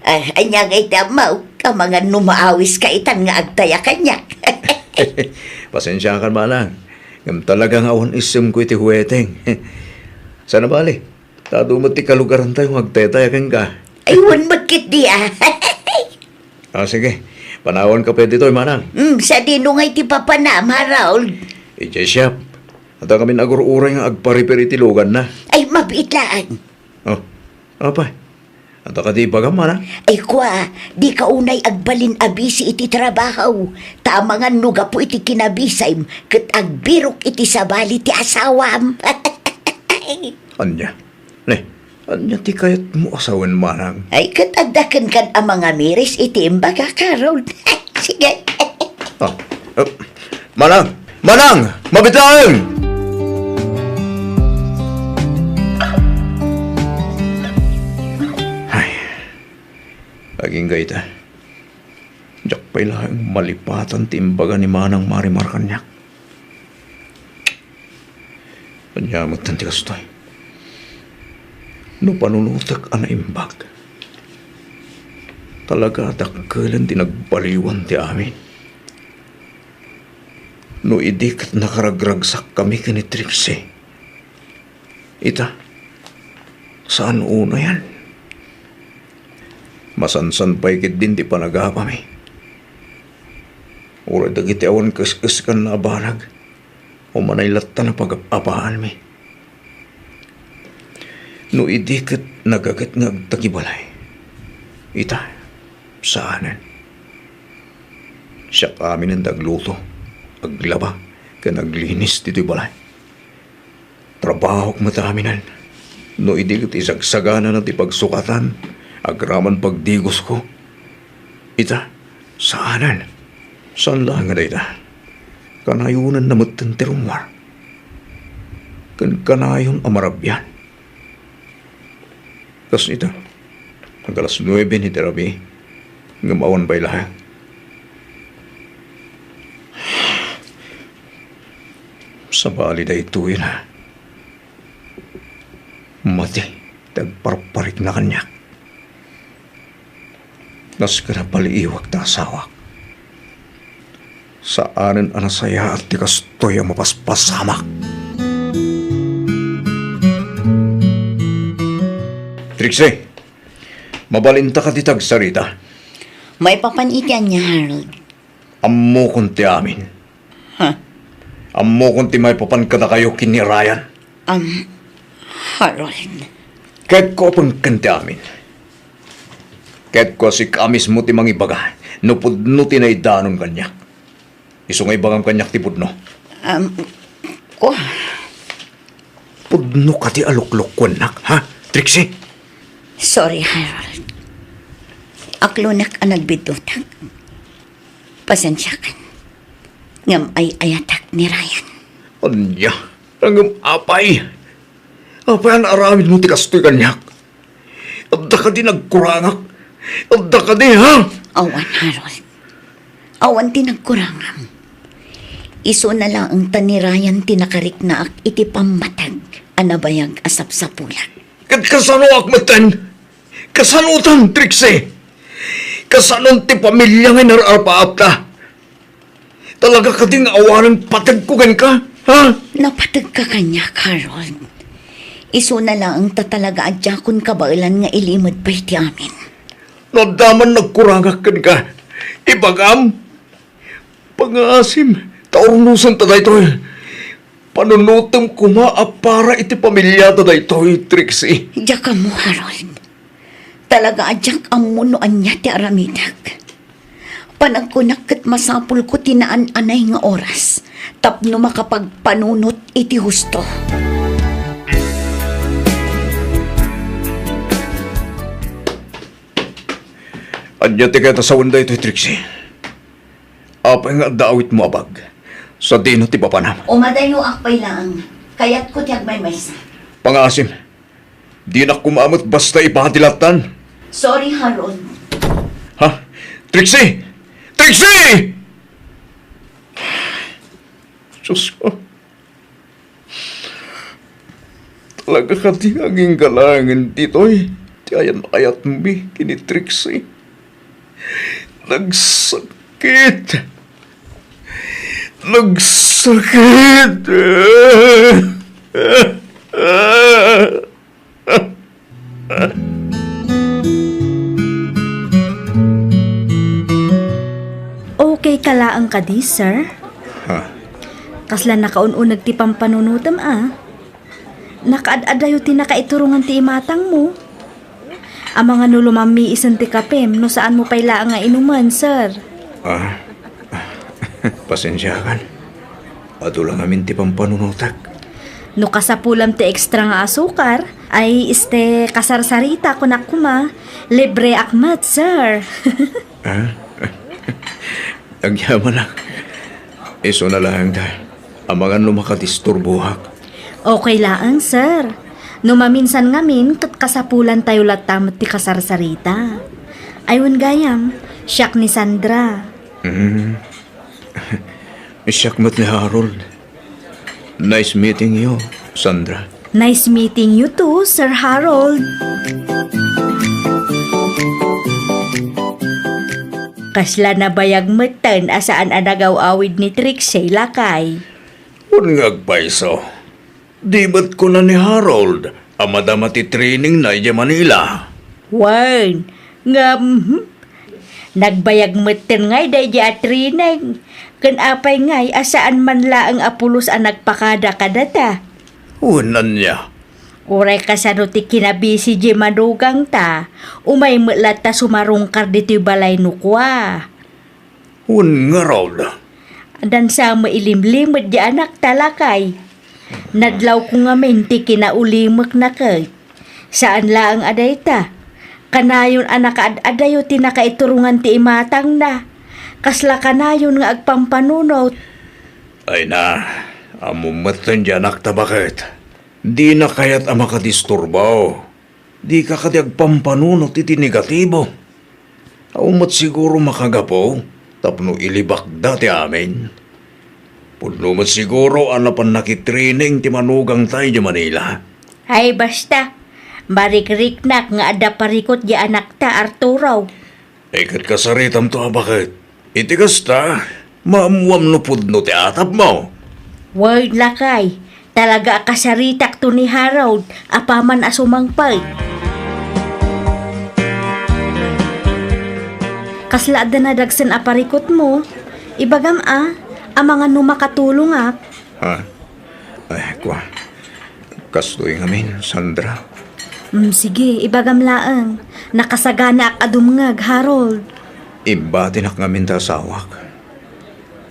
[SPEAKER 3] Anyang itamaw, ka mga numaawis ka itan nga agtaya kanya.
[SPEAKER 7] Pasensya ka malang. Ngam talagang awan isim ko iti huweteng. Sana bali? Tadumot ti kalugaran tayo agtay-taya kang ka.
[SPEAKER 3] Ayun magkit di ah.
[SPEAKER 7] Sige. Panahon ka pwede to'y manang.
[SPEAKER 3] Sa dinungay ti papanam, Harold.
[SPEAKER 7] Ije siyap. At kami nagururay nga agparipir iti lugan na.
[SPEAKER 3] Ay, mabiitlaan.
[SPEAKER 7] Oh, apa? At ka di baga manang?
[SPEAKER 3] Ay kwa, di ka unay agbalin abisi iti trabaho. Tamangan nuga po iti kinabisay, kat agbirok iti sabali ti asawam.
[SPEAKER 7] Anya? Ne, anya ti kayat mo asawan manang?
[SPEAKER 3] Ay kat agdakan kan ang mga miris iti imbaga, Carol. Sige.
[SPEAKER 7] Manang! Manang! Mabitaang! Ay, laging gaita. Diyak pa'y lang malipatan timbaga ni Manang Marimar kanyak. Panyamot ng tikastoy. No panunutak ana imbag. Talaga dakkelan tinagbaliwan ti amin. No idik at nakaragragsak kami kani Trixie. Ita, saan una yan? Masansan pa'y kit din ti panagapami. Ura dagiti awan kas kan na banag. O manaylat na pag-apaan mi. No idik at nagagat nga agtagibalay. Ita, saanan? Siya kami ng dagluto. Aglaba, ka naglinis dito'y balay. Trabaho mataminan. No idigit isagsagana na ti pagsukatan, agraman pagdigos ko. Ita, saanan? Saan lang nga ita? Kanayunan na matantirumwar. Kanayon amarabyan. Kas ita, ang alas 9 ni terapi, ngamawan pa'y lahat. Sa bali da ito na. Mati, tagparparik na kanya. Nas ka na paliiwag na asawak. Saanan anasaya at tikastoy ang mapaspasamak. Trixie, mabalinta ka titag sarita.
[SPEAKER 3] May papanitian niya, Harold.
[SPEAKER 7] Ammo kunti amin. Ammo kunti may papankada kayo kini Ryan.
[SPEAKER 3] Harold.
[SPEAKER 7] Kahit ko pang kanti amin. Kahit ko si kamis mo ti mangibaga, nupudno ti na idanon kanyak. Isungay bagam kanyak ti pudno.
[SPEAKER 3] Ko.
[SPEAKER 7] Pudno ka ti aluklok kwanak, ha? Trixie?
[SPEAKER 3] Sorry, Harold. Aklunak ang nagbidutang. Pasensya ka. Ngam ay ayatak ni Ryan.
[SPEAKER 7] Anya, hanggang apay. Apay ang aramid mo ti kastoy kanyak. Adda ka di nagkurangak. Adda ka di, ha?
[SPEAKER 3] Awan, Harold. Awan tinagkurangam. Iso na lang ang tanirayan tinakarik na ak iti pamatag anabayag asap sa pulag.
[SPEAKER 7] Kat kasano akmatan? Kasanutan, Trixie? Kasanon ti pamilya nga nararpaap ta? Talaga ka ding awanan patag ko ka, ha?
[SPEAKER 3] Napatag ka kanya, Carol. Iso na lang ang tatalaga adya kun kabailan nga ilimod pa iti amin.
[SPEAKER 7] Nadaman nagkurangak ka. Ibagam. Pangasim. Taurnusan ta daytoy. Panunutom kumaa para iti pamilya ta daytoy, Trixie.
[SPEAKER 3] Diyak ka mo, Harold. Talaga adyak ang munoan niya ti aramidag. Panagkunak kat masapul ko tinaan-anay nga oras. Tapno makapagpanunot iti husto.
[SPEAKER 7] Anya ti kaya sa wanda ito, Trixie. Apay nga daawit mo abag. Sa dino ti papanam.
[SPEAKER 3] Umadayo akpay lang. Kaya't ko tiyag may maysa.
[SPEAKER 7] Pangasim. Di na kumamot basta ipahatilatan.
[SPEAKER 3] Sorry, Harold.
[SPEAKER 7] Ha? Trixie! Trixie! Diyos ko. Talaga ka di aging galangan dito'y. Di ayan ayat mo kini Trixie. Nagsakit. Nagsakit.
[SPEAKER 8] Okay kalaang ka di, sir?
[SPEAKER 7] Ha?
[SPEAKER 8] Kasla nakaununag ti pampanunutam Nakaad-adayo ti nakaiturungan ti imatang mo. Ang mga nulumami isan ti kapem no saan mo payla nga inuman, sir.
[SPEAKER 7] Pasensya kan. Ato lang amin ti pampanunutak.
[SPEAKER 8] No kasapulam ti ekstra nga asukar, ay kasarsarita kunak kuma, libre akmat, sir.
[SPEAKER 7] Agyaman lang. Iso na lang ta. Ang mga lumakadisturbuhak.
[SPEAKER 8] Okay lang, sir. No maminsan ngamin, kat kasapulan tayo latamot ti kasarsarita. Ayun gayam, siyak ni Sandra.
[SPEAKER 7] Isyakmat ni Harold. Nice meeting you, Sandra.
[SPEAKER 8] Nice meeting you too, Sir Harold. Kasla na bayag matan asaan anagaw-awid ni Trixie lakay.
[SPEAKER 7] Unngag paiso. Di ba't ko na ni Harold ang madamati training na iya Manila?
[SPEAKER 8] Wan, nga nagbayag matan ngay day di atrining. Kan apay ngay asaan man laang apulos ang nagpakada kadata.
[SPEAKER 7] Unan niya.
[SPEAKER 8] Uray kasano ti kinabisi di madugang ta, umay mulat ta sumarungkar dito balay nukwa.
[SPEAKER 7] Un nga raw na.
[SPEAKER 8] Dan sa mailimlimod di anak talakay. Nadlaw ko nga menti kinaulimak na kay. Saan laang aday ta? Kanayon anak adayo ti nakaiturungan ti imatang na. Kasla kanayon nga agpampanunot.
[SPEAKER 7] Ay na, amumatan di anak ta bakit? Di na kaya't ang makadisturbaw. Di ka kadiag pampanunot iti negatibo. Aumat siguro makagapo, tapno ilibak dati amin. Puno mat siguro anapan nakitraining ti manugang tayo di Manila.
[SPEAKER 8] Ay basta, barik-riknak nga ada parikot di anak ta Arturo.
[SPEAKER 7] Ikat kasaritam to bakit? Iti kasta, maamuam no pudno ti atap mo.
[SPEAKER 8] Word lakay. Talaga kasaritak to ni Harold, apaman asumangpay. Kasla da na dagsan aparikot mo, ibagam ang mga numakatulong
[SPEAKER 7] Ha? Ay, kwa. Kastoy ngamin, Sandra.
[SPEAKER 8] Sige, ibagam laang. Nakasagana ak adumngag, Harold.
[SPEAKER 7] Imbatinak ngamin ta sawak.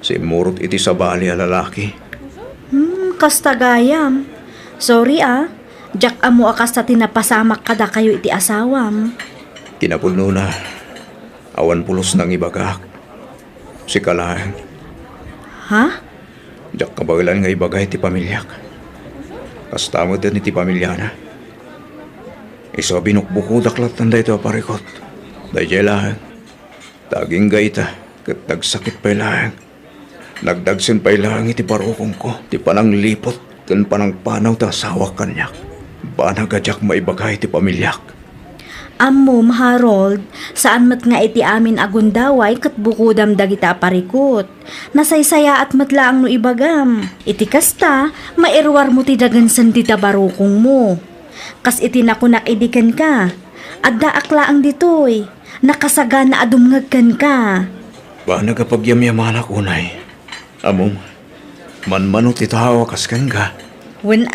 [SPEAKER 7] Si Murot iti sa bali a lalaki.
[SPEAKER 8] Kastagayam. Sorry Jack amo akas sa tinapasamak kada kayo iti asawam.
[SPEAKER 7] Kinapulno na. Awan pulos ng ibagak. Si Kalang.
[SPEAKER 8] Ha?
[SPEAKER 7] Jack kabagalan nga ibagay ti pamilyak. Kastamod din iti pamilya na. Iso binukbukudak latan da ito aparikot. Dahil lang. Taging gaita. Kat nagsakit pa lang. Nagdagsin pa ilang iti parukong ko. Ti panang lipot. Kan panang panaw ta sawak kanyak. Banagadyak maibagay ti pamilyak.
[SPEAKER 8] Ammom, Harold, saan mat nga iti amin agundaway kat bukudam dagita parikot. Nasaysaya at matlaang no ibagam. Iti kasta, mairwar mo ti dagansan ti tabarukong mo. Kas iti nakunak idikan ka. Adda aklaang ditoy. Nakasaga na adumngag kan ka.
[SPEAKER 7] Ba nagapagyamyaman ako, Nay? Among, manmanot itahawa kaskan ka.
[SPEAKER 8] Wen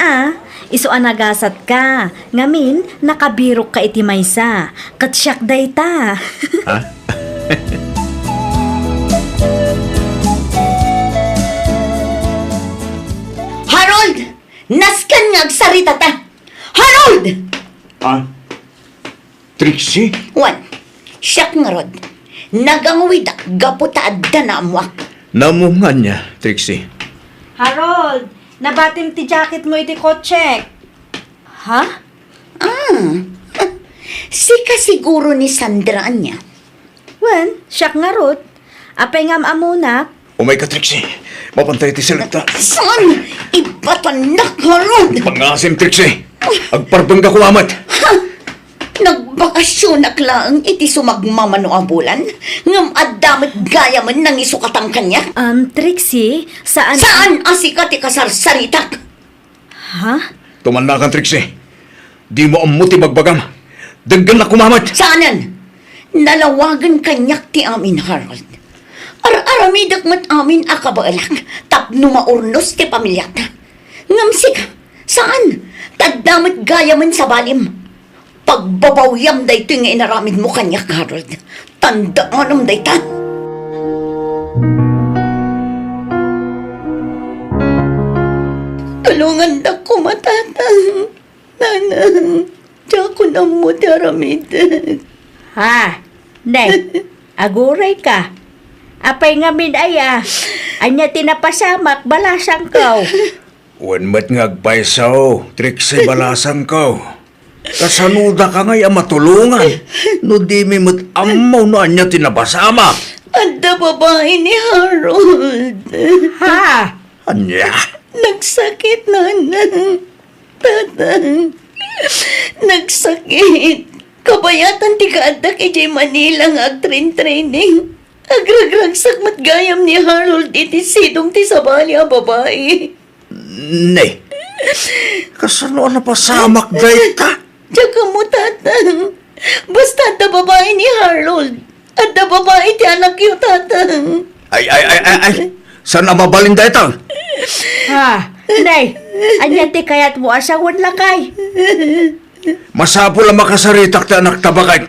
[SPEAKER 8] iso anagasat ka. Ngamin, nakabirok ka iti maysa. Katsyak day ta.
[SPEAKER 7] Ha?
[SPEAKER 3] Harold! Naskan nga agsarita ta! Harold!
[SPEAKER 7] Ah? Trixie?
[SPEAKER 3] Wan, siyak nga rod. Naganguwidak gaputa adda na amuak.
[SPEAKER 7] Namungan niya, Trixie.
[SPEAKER 8] Harold, nabatim ti jacket mo iti kotsek. Ha?
[SPEAKER 3] Sika siguro ni Sandra niya.
[SPEAKER 8] Wen, siyak nga rod. Apay ngam amunak.
[SPEAKER 7] Umay ka, Trixie. Mapantay ti silita.
[SPEAKER 3] Saan? Ibatanak, Harold!
[SPEAKER 7] Pangasim, Trixie. Agparbang ka kumamat.
[SPEAKER 3] Nagbakasyon lang iti sumagmamano ang bulan. Ngam adamit gaya man nang isukatang kanya.
[SPEAKER 8] Trixie, saan...
[SPEAKER 3] Saan asika ti kasarsaritak?
[SPEAKER 8] Ha?
[SPEAKER 7] Tumanda ka, Trixie. Di mo amuti magbagam. Daggan na kumamat.
[SPEAKER 3] Saanan? Nalawagan kanyak ti amin, Harold. Aramidak mat amin akabaalak. Tapno maurnos ti pamilyat. Ngam sika, saan? Tadamit gaya man sa balim. Pagbabawyam da ito nga inaramid mo kanyak, Harold. Tandaan da ito. Tulungan na ko matatang. Nanang, tiya ko na mo tiaramid.
[SPEAKER 8] Ha? Nay, aguray ka. Apay ngamin aya. Anya tinapasamak, balasang kaw.
[SPEAKER 7] Wan mat ngagpaisaw, Trixie balasang ko. Kasanuda ka nga'y matulungan. No di mi mat amaw no anya tinabasama.
[SPEAKER 3] Anda babae ni Harold.
[SPEAKER 8] Ha?
[SPEAKER 7] Anya?
[SPEAKER 3] Nagsakit, nanang. Tatang. Nagsakit. Kabayatan ti kaadak iti Manila nga agtrain-training. Agragragsak matgayam ni Harold iti sidong ti sabali a babae.
[SPEAKER 7] Nay, kasano na pasamak day ka?
[SPEAKER 3] Tsaka mo, tatang. Basta da babae ni Harold. At da babae ti anak yu, tatang.
[SPEAKER 7] Ay. Saan na mabalin day tang?
[SPEAKER 8] Ha? Nay, anya ti kayat mo asawan lakay.
[SPEAKER 7] Masapol ang makasaritak ta anak tabakay.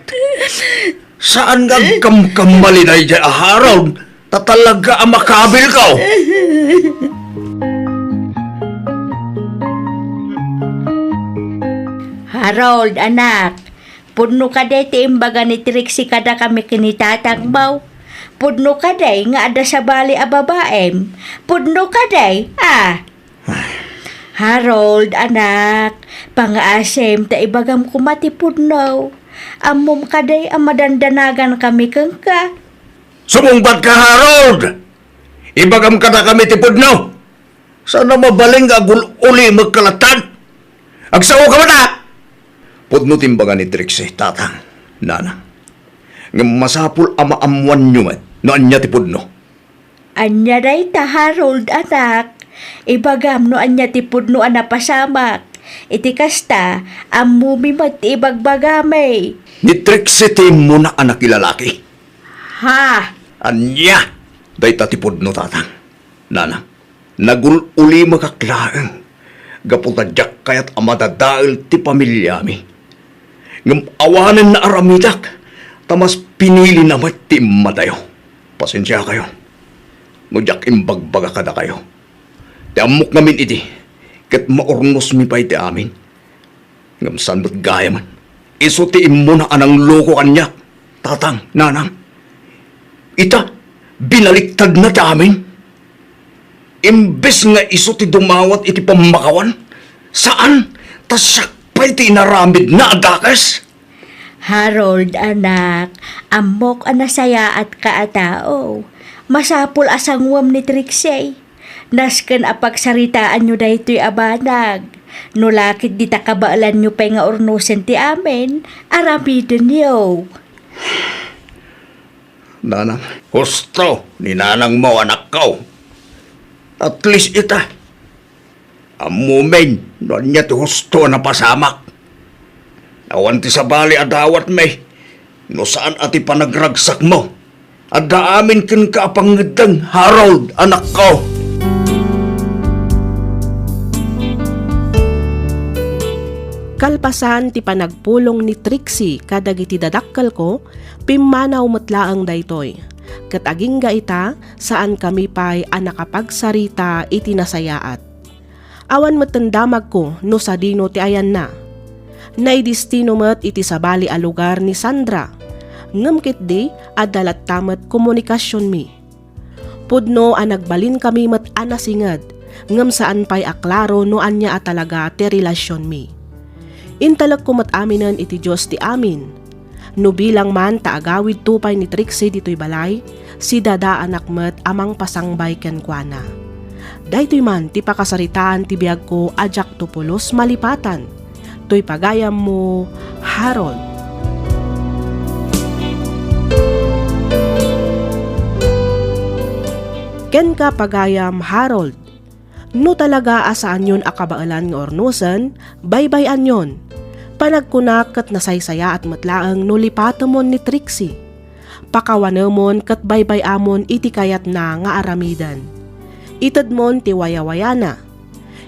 [SPEAKER 7] Saan nga kamkamali na dyan, Harold? Tatalaga ang makabil ka.
[SPEAKER 8] Harold, anak. Pudno ka day ti imbaga ni Trixie kada kami kinitatang baw. Pudno ka day nga ada sa bali a babaem. Pudno ka day, Harold, anak. Pangaasem ta ibagam kumati pudno. Amom ka day ang madandanagan kami kang ka.
[SPEAKER 7] Sumungbat ka, Harold! Ibagam ka na kami tipod no. Sana mabaling agul uli magkalatan. Agsaw ka ba na? Pudno timbagan ni Trixie, tatang, nanang. Nga masapul ama amuan nyo man, no anya tipod no.
[SPEAKER 8] Anya day ta, Harold, anak. Ibagam no anya tipod no anapasamak. Iti kasta, amumi ti ibagbagamay.
[SPEAKER 7] Ni Trixie tim mo na anak ilalaki.
[SPEAKER 8] Ha?
[SPEAKER 7] Anya! Day tatipod no, tatang. Nanang, nagul-uli makaklaang. Gaputadyak kayat amadadail ti pamilyami. Ngam awanan na aramidak, tamas pinili na ti madayo. Pasensya kayo. Ngudyak imbagbaga kada kayo. Ti amok namin iti, kat maurnos mi pa iti amin. Ngam sanot gaya man. Iso ti imo na anang loko kanyak. Tatang, nanang. Ita, binaliktad na ti amin. Imbes nga iso ti dumawat iti pamakawan, saan tasyakpay ti inaramid na adakas?
[SPEAKER 8] Harold, anak, amok anasaya at kaatao. Masapul asangwam ni Trixie. Nasken apagsaritaan nyo daytoy abanag. Nulakit di takabaalan nyo pa nga ornusen ti amin, aramidin nyo.
[SPEAKER 7] Nanang, husto ni nanang mo anak ko. At least ita, amumen, doon niya ti husto na pasamak. Awan ti sa bali adawat may, no saan ati panagragsak mo. At daamin kin kaapangedang Harold, anak ko.
[SPEAKER 6] Kalpasan ti panagpulong ni Trixie kadagiti dadakkel ko, pimanaw metlaang daytoy. Ket agingga ita saan kami pay a nakapagsarita iti nasayaat. Awan metendamag ko no sa dino ti ayan na. Naidistino met iti sabali a lugar ni Sandra. Ngem ket di adalat tamet komunikasyon mi. Pudno a nagbalin kami met anasinged, ngem saan pay aklaro no anya a talaga ti relasyon mi. Intalag ko aminen iti Diyos ti amin. No bilang man taagawid tupay ni Trixie dito'y balay, si dada anak met amang pasangbay ken kuana. Daytoy man ti pakasaritaan ti biag ko ajak tupulos malipatan. To'y pagayam mo, Harold. Ken ka pagayam, Harold. No talaga asaan yun akabaalan ng ornusan, baybayan yon. Panagkunak kat nasaysaya at matlaang no lipatamon ni Trixie. Pakawanamon kat baybay amon iti kayat na nga aramidan. Itadmon ti wayawayana.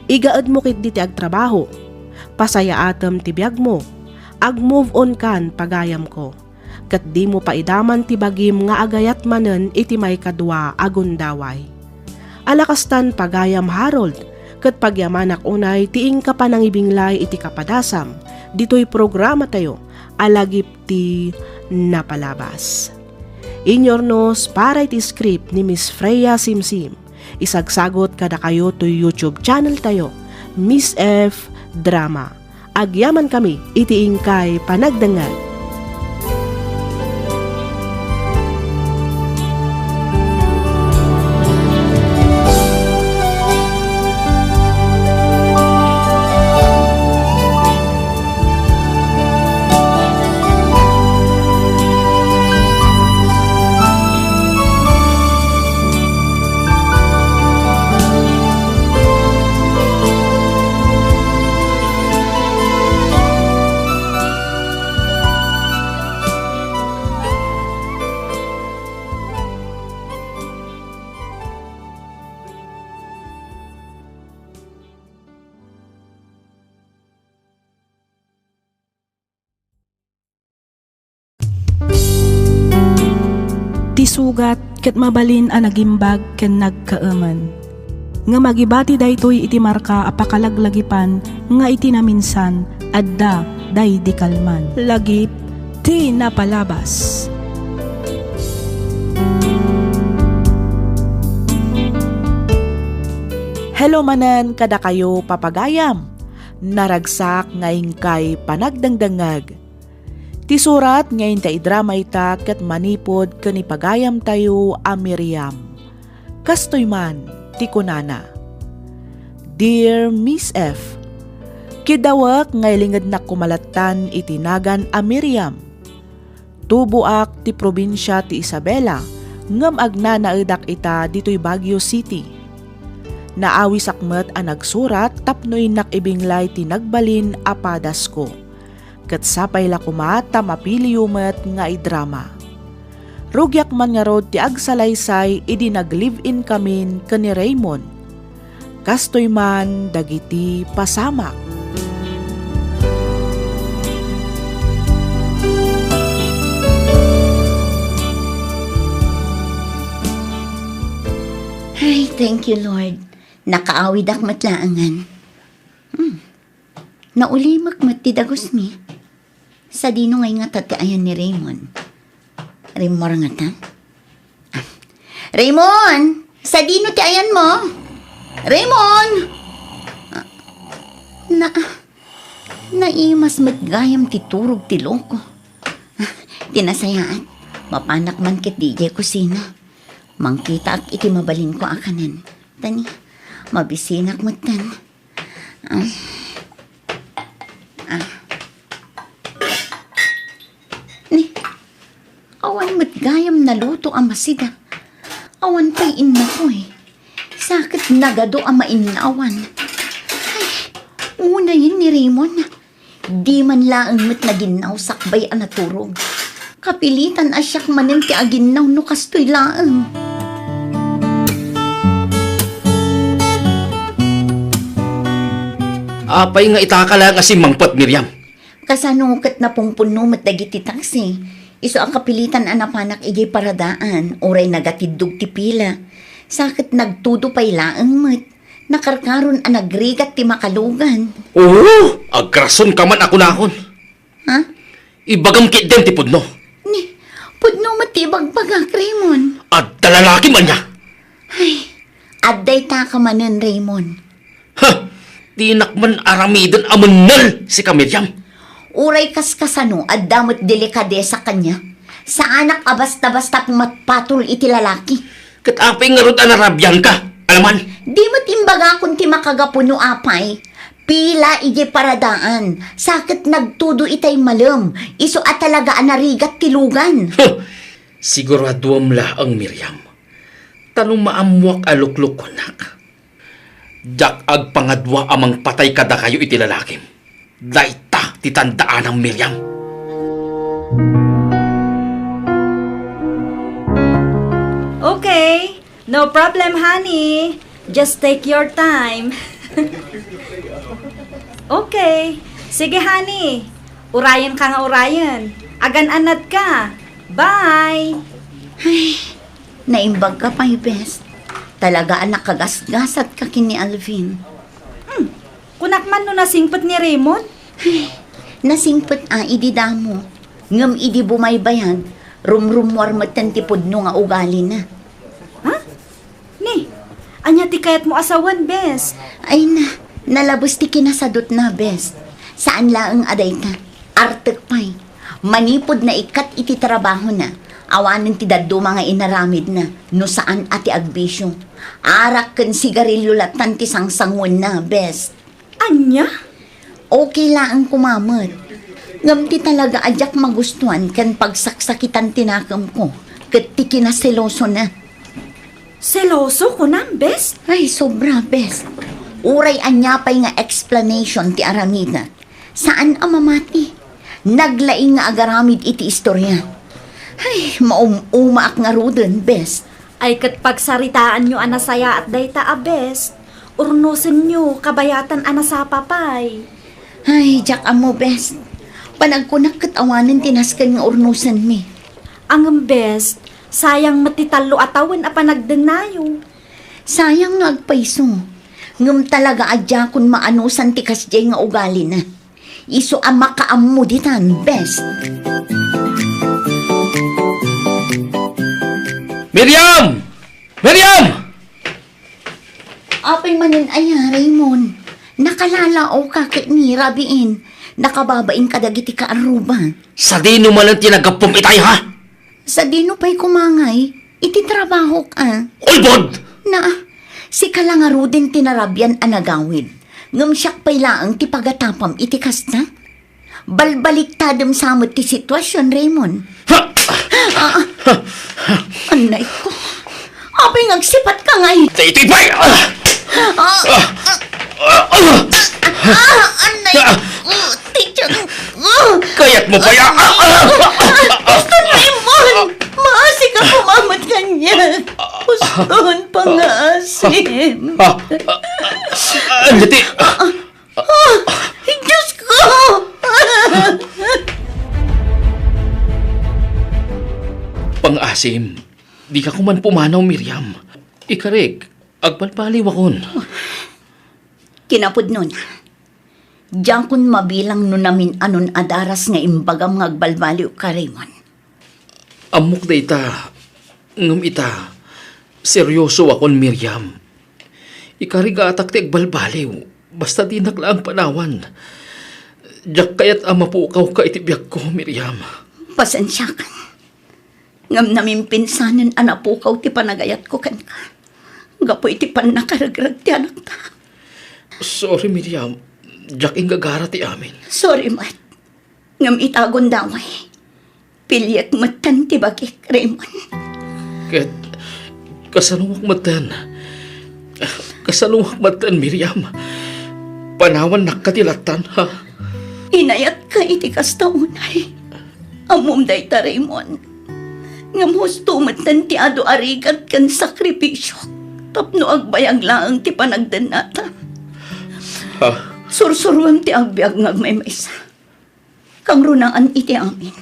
[SPEAKER 6] Igaad mo kit di ti agtrabaho. Pasaya atam ti biag mo. Ag-move on kan pagayam ko. Kat di mo paidaman ti bagim nga agayat manen iti may kadwa agundaway. Alakastan pagayam, Harold, kat pagyamanak unay tiing ka pa nang ibinglay iti kapadasam, dito'y programa tayo, alagip ti napalabas. Inyornos para iti script ni Miss Freya Simsim, isagsagot kada kayo to YouTube channel tayo, Miss F. Drama. Agyaman kami, itiing kay panagdangan.
[SPEAKER 1] Sugat ket mabalin a nagimbag ken nagkaemen. Nga magibati daytoy iti marka apakalaglagipan nga iti naminsan adda day di kalman. Lagip ti napalabas.
[SPEAKER 9] Hello manen kada kayo papagayam. Naragsak ngayon kay panagdangdangag. Ti surat ngayon ta idrama ita ket manipod kanipagayam tayo a Miriam. Kastoy man ti kunana. Dear Miss F, kidawak ngaylingad na kumalatan itinagan a Miriam. Tubuak ti probinsya ti Isabela, ngem agna naedak ita ditoy Baguio City. Naawi sakmet a nagsurat tapnoy nakibinglay ti nagbalin a padas ko. Kat sapay la kumata mapiliyumet nga idrama. Rugyak man nga rod ti agsalaysay idi nag-live-in kamin kani Raymond. Kastoy man dagiti pasamak.
[SPEAKER 3] Ay, thank you, Lord. Nakaawid ak matlaangan. Naulimak matidagos mi. Sa dino ngay nga tataayan ni Raymond. Raymond nga ta? Raymond! Sa dino ti ayan mo? Raymond! Naimas matgayam ti turog ti loko. Tinasayaan. Mapanak man kit DJ kusina. Mangkita ak iti mabalin ko akanan. Tani, mabisinak matan. Ni, awan matgayam na luto ang masida. Awan pa'y inna ko eh. Sakit nagado ang mainawan. Ay, una yun ni Raymond. Di man laang mat na ginaw sakbay ang naturog. Kapilitan asyak manen ti aginaw no kastoy laeng.
[SPEAKER 10] Apay nga itakala nga si Mangpot, Miriam.
[SPEAKER 3] Kasanukat na pong puno dagiti taksi. Iso ang kapilitan anapanak igi paradaan. Oray nagatidug ti pila. Sakit nagtudo pay laeng met. Nakarkaron ang nagrigat ti makalugan.
[SPEAKER 10] Oo, agrason ka man ako nakon.
[SPEAKER 3] Ha?
[SPEAKER 10] Ibagam kit din ti pudno.
[SPEAKER 3] Ni, pudno matibag bagak, Raymond.
[SPEAKER 10] At talalaki man niya.
[SPEAKER 3] Ay, aday ta ka manen, Raymond.
[SPEAKER 10] Ha! Tinak man aramidan amunal si ka Miriam.
[SPEAKER 3] Uray kaskasano at damot delikadesa kanya. Sa anak abasta-basta pumatpatol iti lalaki.
[SPEAKER 10] Katapay nga rod anarabyan ka, alaman.
[SPEAKER 3] Di mo timbaga kung ti makagapuno apay. Pila ije paradaan. Sakit nagtudo itay malam. Iso at talaga anarigat tilugan.
[SPEAKER 10] Huh! Siguraduam la ang Miriam. Tanong maamwak alukluk ko nak. Jak ag pangadwa amang patay kada kayo iti lalakim. Daita titandaan ng Miriam.
[SPEAKER 8] Okay, no problem, honey. Just take your time. Okay, sige, honey. Urayan ka nga urayan. Agan-anad ka. Bye!
[SPEAKER 3] Naimbag ka pa, best. Talaga anak kagasgasat ka kini Alvin.
[SPEAKER 8] Kunak man no nasingpot ni Raymond?
[SPEAKER 3] Nasingpet idi damo. Ngam idi bumaybayag. Rumrumwar matantipod no nga ugali na.
[SPEAKER 8] Ha? Ni, anya ti kayat mo asawan, bes.
[SPEAKER 3] Ay na, nalabos ti kinasadot na, best. Saan laang aday ka? Artek pay. Manipod na ikat iti trabaho na. Awanin ti daddo mga inaramid na. No saan ati agbisyo. Arak kan sigarilyo latan ti sangsangon na, best.
[SPEAKER 8] Anya?
[SPEAKER 3] Okay lang kumamot. Ngam ti talaga adyak magustuhan kan pagsaksakitan tinakam ko. Kat ti kinaseloso na.
[SPEAKER 8] Seloso ko na, bes?
[SPEAKER 3] Ay, sobra, best. Uray anyapay nga explanation ti aramida. Saan amamati? Naglaing nga agaramid iti istorya. Ay, maumaak nga ruden, best.
[SPEAKER 8] Ay kat pagsaritaan nyo anasaya at dayta a best. Urnusin nyo, kabayatan anasa papay.
[SPEAKER 3] Ay, jak amo, best. Panagkunak katawanan tinaskan nga urnusan mi.
[SPEAKER 8] Ang best, sayang matitalo atawan a panagdenayo.
[SPEAKER 3] Sayang nga agpaiso. Ngam talaga adya kun maanusan ti kasjay nga ugali na. Iso ang makaammo ditan, best.
[SPEAKER 10] Miriam! Miriam!
[SPEAKER 3] Apay manin aya, Raymond. Nakalalao ka kay ni Rabiin. Nakababain ka dagiti ka aruba.
[SPEAKER 10] Sa dino man ang tinagapong itay, ha?
[SPEAKER 3] Sa dino pa'y kumangay, iti trabaho ka.
[SPEAKER 10] Ulbod!
[SPEAKER 3] Na, si kalangaro din tinarabyan anagawid. Ngam siyak pa'y laang ti pagatapam iti kasta. Balbaliktadam samot ti sitwasyon, Raymond.
[SPEAKER 10] Ha!
[SPEAKER 3] Anay ko. Apay ngagsipat ka ngay.
[SPEAKER 10] Ito'y pay!
[SPEAKER 3] Anay ko. Teacher.
[SPEAKER 10] Kaya't mo pa ya!
[SPEAKER 3] Gusto Raymond. Maasi ka pumamat kanya. Gustoon pa nga asim.
[SPEAKER 10] Anditi!
[SPEAKER 3] Diyos ko.
[SPEAKER 10] Pang-asim, di ka kuman pumanaw, Miriam. Ikarig, agpalpaliw akon.
[SPEAKER 3] Kinapod nun. Diyan kun mabilang nun namin anon adaras nga imbagam nga agbalbaliw ka, Raymond.
[SPEAKER 10] Amok da ita, ngam ita, seryoso akon, Miriam. Ikarig atak ti agbalbaliw, basta di naklaang panawan. Diyak kaya't amapukaw ka itibiyag ko, Miriam.
[SPEAKER 3] Pasensya ka. Ngam namin pinsanan anapukaw ti panagayat ko kan ka. Gapo iti pan nakaragrag ti anak ta.
[SPEAKER 10] Sorry, Miriam. Diyak ingagara ti amin.
[SPEAKER 3] Sorry, Mat. Ngam itagon daway. Pilyak matan ti bagik, Raymond.
[SPEAKER 10] Ket, kasalungak matan. Kasalungak matan, Miriam. Panawan nakatilatan, ha?
[SPEAKER 3] Inayat ka iti kastaunay. Amom day ta, Raymond. Ngam husto matan ti ado arigat kan sakripisyo. Tapno agbayag laang ti panagdan nata.
[SPEAKER 10] Ha?
[SPEAKER 3] Sursurwam ti agbyag ngagmay maysa. Kang runaan iti amin.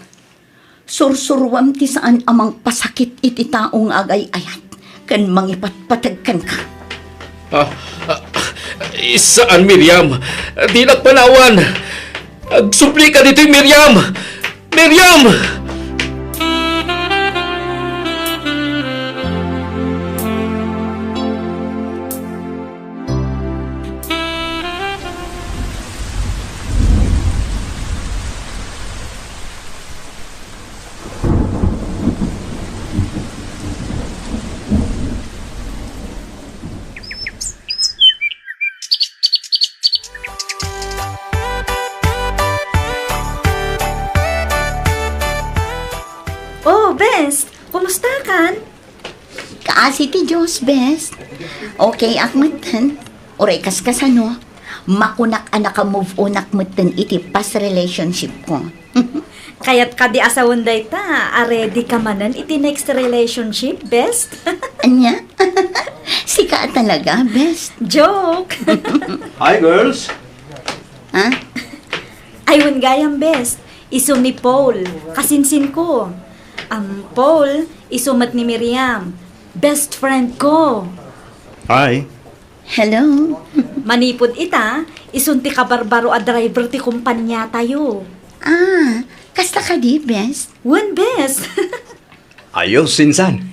[SPEAKER 3] Sursurwam ti saan amang pasakit iti taong agay-ayat. Kan mangipatpatagkan ka.
[SPEAKER 10] Saan, Miriam? Di nagpanawan. Agsupli ka dito, Miriam! Miriam!
[SPEAKER 8] Oh, Best! Kumusta kan?
[SPEAKER 3] Kaasi ti Diyos, best. Okay, akmatan. Oray kaskasano. Makunak anak ka move on akmatan iti past relationship ko.
[SPEAKER 8] Kaya't ka di asawon day ta, ready ka manan iti next relationship, Best?
[SPEAKER 3] Anya? Sika talaga, best.
[SPEAKER 8] Joke!
[SPEAKER 7] Hi, girls!
[SPEAKER 3] Ha?
[SPEAKER 8] Ayun gayam, Best. Iso ni Paul, kasinsin ko. Paul, isumat ni Miriam. Best friend ko.
[SPEAKER 7] Hi!
[SPEAKER 3] Hello?
[SPEAKER 8] Manipod ita, isunti ka barbaro a driver ti kumpanya tayo.
[SPEAKER 3] Ah, kasta ka di, best?
[SPEAKER 8] One Best.
[SPEAKER 7] Ayos, sinsan.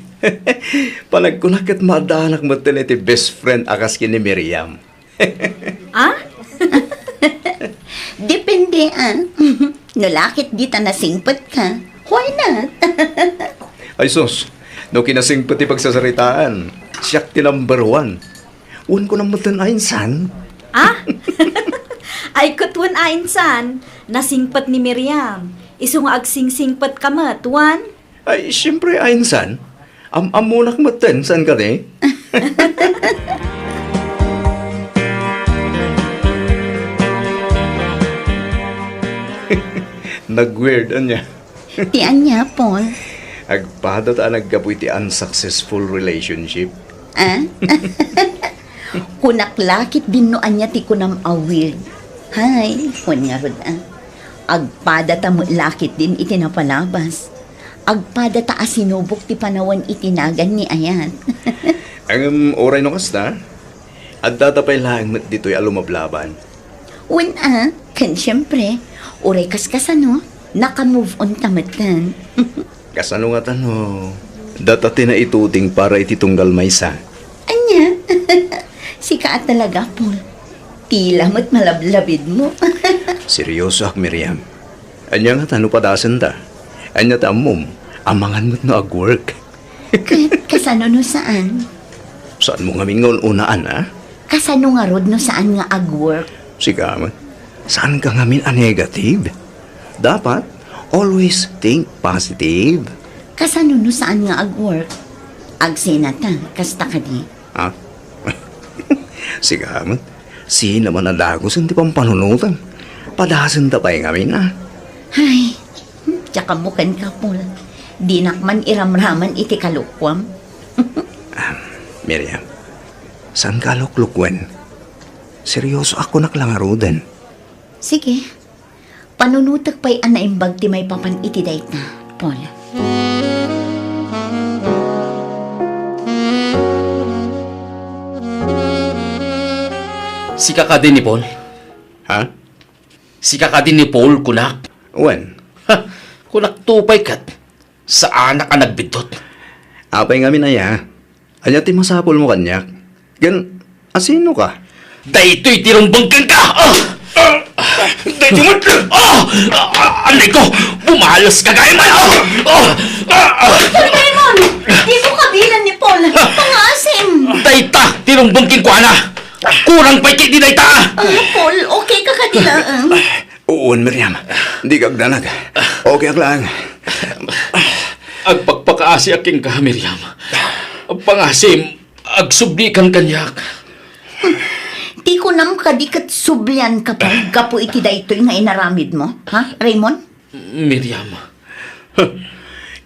[SPEAKER 7] Panagkunak at madanak mo iti best friend akas kini Miriam.
[SPEAKER 8] Ah?
[SPEAKER 3] Depende, ah. Nalakit di ta nasingpat ka. Why not?
[SPEAKER 7] Ay sus, no kinasing pati pagsasaritaan. Siyak ti number 1. Un ko nang matanayin, san?
[SPEAKER 8] Ah? Ay kutwan ainsan, nasingpat ni Miriam. Iso nga agsingsingpat kamat, Juan.
[SPEAKER 7] Ay, siyempre, ayin, san? Amunak matan, san ka ni? Nag-weird, anya.
[SPEAKER 3] Ti anya, Paul.
[SPEAKER 7] Agpada ta naggapoy ti unsuccessful relationship.
[SPEAKER 3] Ah? Kunaklakit din no anya ti kunam awil. Hay, kun nga rod ah. Agpada ta mo lakit din iti napalabas. Agpada ta asinubok ti panawan itinagan ni Ayan.
[SPEAKER 7] Ang oray no kasta, at datapay lang met dito'y alumablaban.
[SPEAKER 3] Wen ah, kan siyempre, uray kaskasano, naka-move on tamatan.
[SPEAKER 7] Kasano nga tano, datati na ituting para ititunggal maysa.
[SPEAKER 3] Anya? Sika talaga, Paul. Tila mo't malablabid mo.
[SPEAKER 7] Seryoso ak, Miriam. Anya nga tano padasan ta. Anya ta mom, amangan mo't no ag-work.
[SPEAKER 3] Kasano no saan?
[SPEAKER 7] Saan mo nga mingon unaan, ha?
[SPEAKER 3] Kasano nga rod no saan nga ag-work?
[SPEAKER 7] Sige, man. Saan ka nga min a negative? Dapat, always think positive.
[SPEAKER 3] Kasano no saan nga ag-work? Agsinata, kasta ka di.
[SPEAKER 7] Ha? Sige, man. Si naman ang dagos hindi pang panunutan. Padasan ta pa yung amin, ha?
[SPEAKER 3] Ay, tsaka bukan ka, Paul. Di nakman iramraman iti kalukwam.
[SPEAKER 7] Miriam, saan ka luklukwen? Seryoso ako naklangarudan.
[SPEAKER 3] Sige, panunutag pa'y anaimbag ti may papan iti dayta, Paul.
[SPEAKER 10] Sika ka din ni Paul.
[SPEAKER 7] Ha?
[SPEAKER 10] Sika ka din ni Paul, kunak.
[SPEAKER 7] Wen?
[SPEAKER 10] Ha? Kunak tupay kat. Sa anak ka nagbidot.
[SPEAKER 7] Apay nga minaya. Anya ti masapol mo kanyak. Gan, asino ka?
[SPEAKER 10] Dayto'y tirumbangkan ka! Dayto'y mo! Anay ko! Bumalas ka gaya man!
[SPEAKER 3] Raymond! Di mo kabilan ni Paul! Pangasim!
[SPEAKER 10] Dayta! Tirumbangkin ko, ana! Kurang pa'y kiti dayta!
[SPEAKER 3] Paul, okay ka kadilaan?
[SPEAKER 7] Uun, Miriam. Di ka agdanag. Okay ak lang.
[SPEAKER 10] Agpagpakaasi aking ka, Miriam. Pangasim, agsubli kan kanyak.
[SPEAKER 3] Di ko nam kadikat sublian ka pa. Gapo iti daytoy nga inaramid mo. Ha, Raymond?
[SPEAKER 10] Miriam,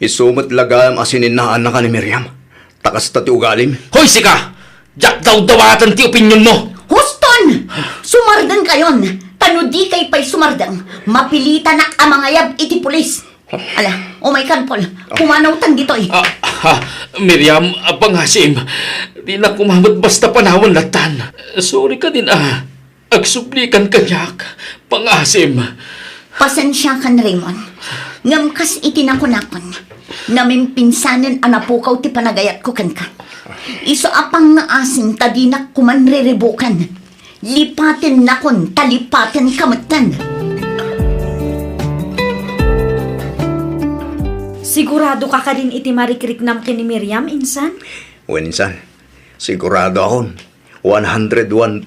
[SPEAKER 7] Isumot lagam asininaan na ka ni Miriam. Takas ta ti ugalim.
[SPEAKER 10] Hoy, sika! Jak daw dawatan ti opinyon mo!
[SPEAKER 3] Huston! Sumardan kayon! Tano di kay pa'y sumardan. Mapilita na ang mga yab iti pulis. Ala, oh my God, Paul. Kumanaw tan dito eh.
[SPEAKER 10] Miriam, Panghasim, di na kumamot basta panawan latan. Sorry ka din Agsublikan ka, Jak. Panghasim.
[SPEAKER 3] Pasensya kan, Raymond. Ngamkas itinakon-akon. Namimpinsanin anapukaw ti panagayat ko kan ka. Iso apang nga asim tadinak kumanriribukan. Lipatin nakon, talipatin kamatan.
[SPEAKER 8] Sigurado ka din iti marikriknam ken ni Miriam, insan?
[SPEAKER 7] Wen insan, sigurado akon. 101%.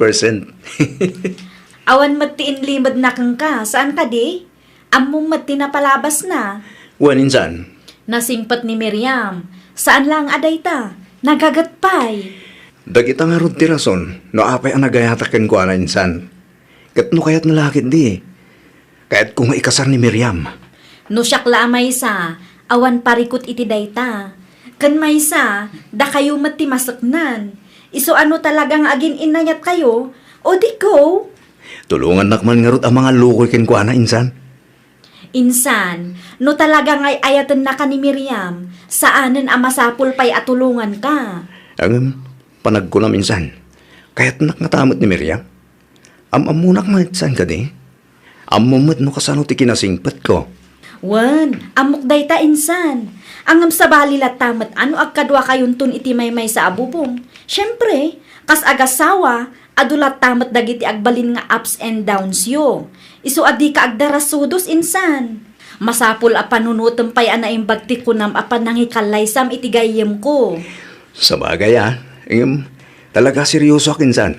[SPEAKER 8] Awan matiin limad na kang ka. Saan ka di? Among mati na palabas na.
[SPEAKER 7] Wen insan,
[SPEAKER 8] Nasingpat ni Miriam. Saan lang aday ta? Nagagatpay.
[SPEAKER 7] dagita nga rod ti rason, no apay ang nagayatakin ko na insan. Kat no kayat nalakit di. Kayat kung ikasar ni Miriam.
[SPEAKER 8] No siyakla maysa, awan parikot iti dayta. Kan maysa, da kayo mati masaknan. Iso ano talagang agin inayat kayo? O di go?
[SPEAKER 7] Tulungan nakman nga rod ang mga lukoy ken ko na insan.
[SPEAKER 8] Insan, no talaga ngay ayatan na ka ni Miriam, saanen ang masapul pa'y atulungan ka?
[SPEAKER 7] Ang panag ko na minsan. Kayat naknatamot ni Miriam. Amunak maitsan ka di. Amumot no kasano ti kinasingpat ko.
[SPEAKER 8] Wan, amok day ta insan. Angam sa balilat tamat ano agkadwa kayon tun iti maymay sa abubong. Syempre, kas agasawa, adulat tamat dagiti agbalin nga ups and downs yo. Isu adi ka agdarasudos insan. Masapul a panunutem pay anaimbag ti kunam apan nangikalaysam iti gayem ko.
[SPEAKER 7] Sa bagay talaga seryoso akin san.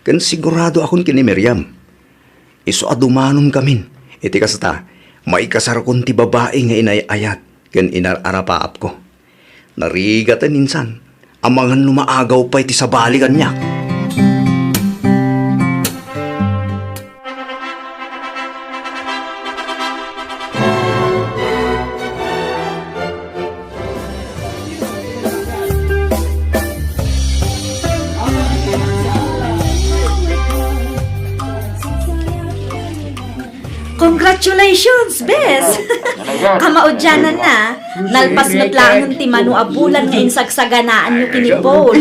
[SPEAKER 7] Kan sigurado akon kini Miriam. Isu adumanon kamin. Iti kasta, maikasar kon ti babae nga inayayat. Kan inararapaap ko. Narigatan insan. Amangan lumaagaw pa iti sa balikan niya.
[SPEAKER 8] Congratulations, Bes! Kamaudyanan na. Nalpas lang ti manu abulan nga insagsaganaan nyo kini Paul.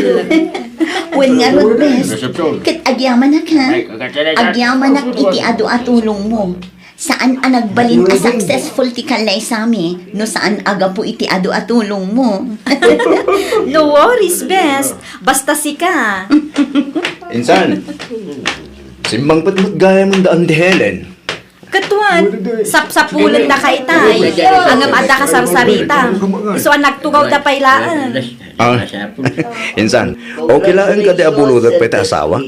[SPEAKER 3] Wen nga rod, bes. Kat agyaman na ka. Agyaman na iti adu-atulong mo. Saan ang nagbalin ka successful ti kalay sami? No saan aga po iti adu-atulong mo?
[SPEAKER 8] No worries, Bes. Basta sika.
[SPEAKER 7] Insan, simbang patmut gaya mong daan di Helen.
[SPEAKER 8] Katuan, sapsapulan na ka itay. Angam ada ka sarsarita. Iso ang nagtugaw da pailaan.
[SPEAKER 7] Insan, okay lang ka di abulod at pwede asawa?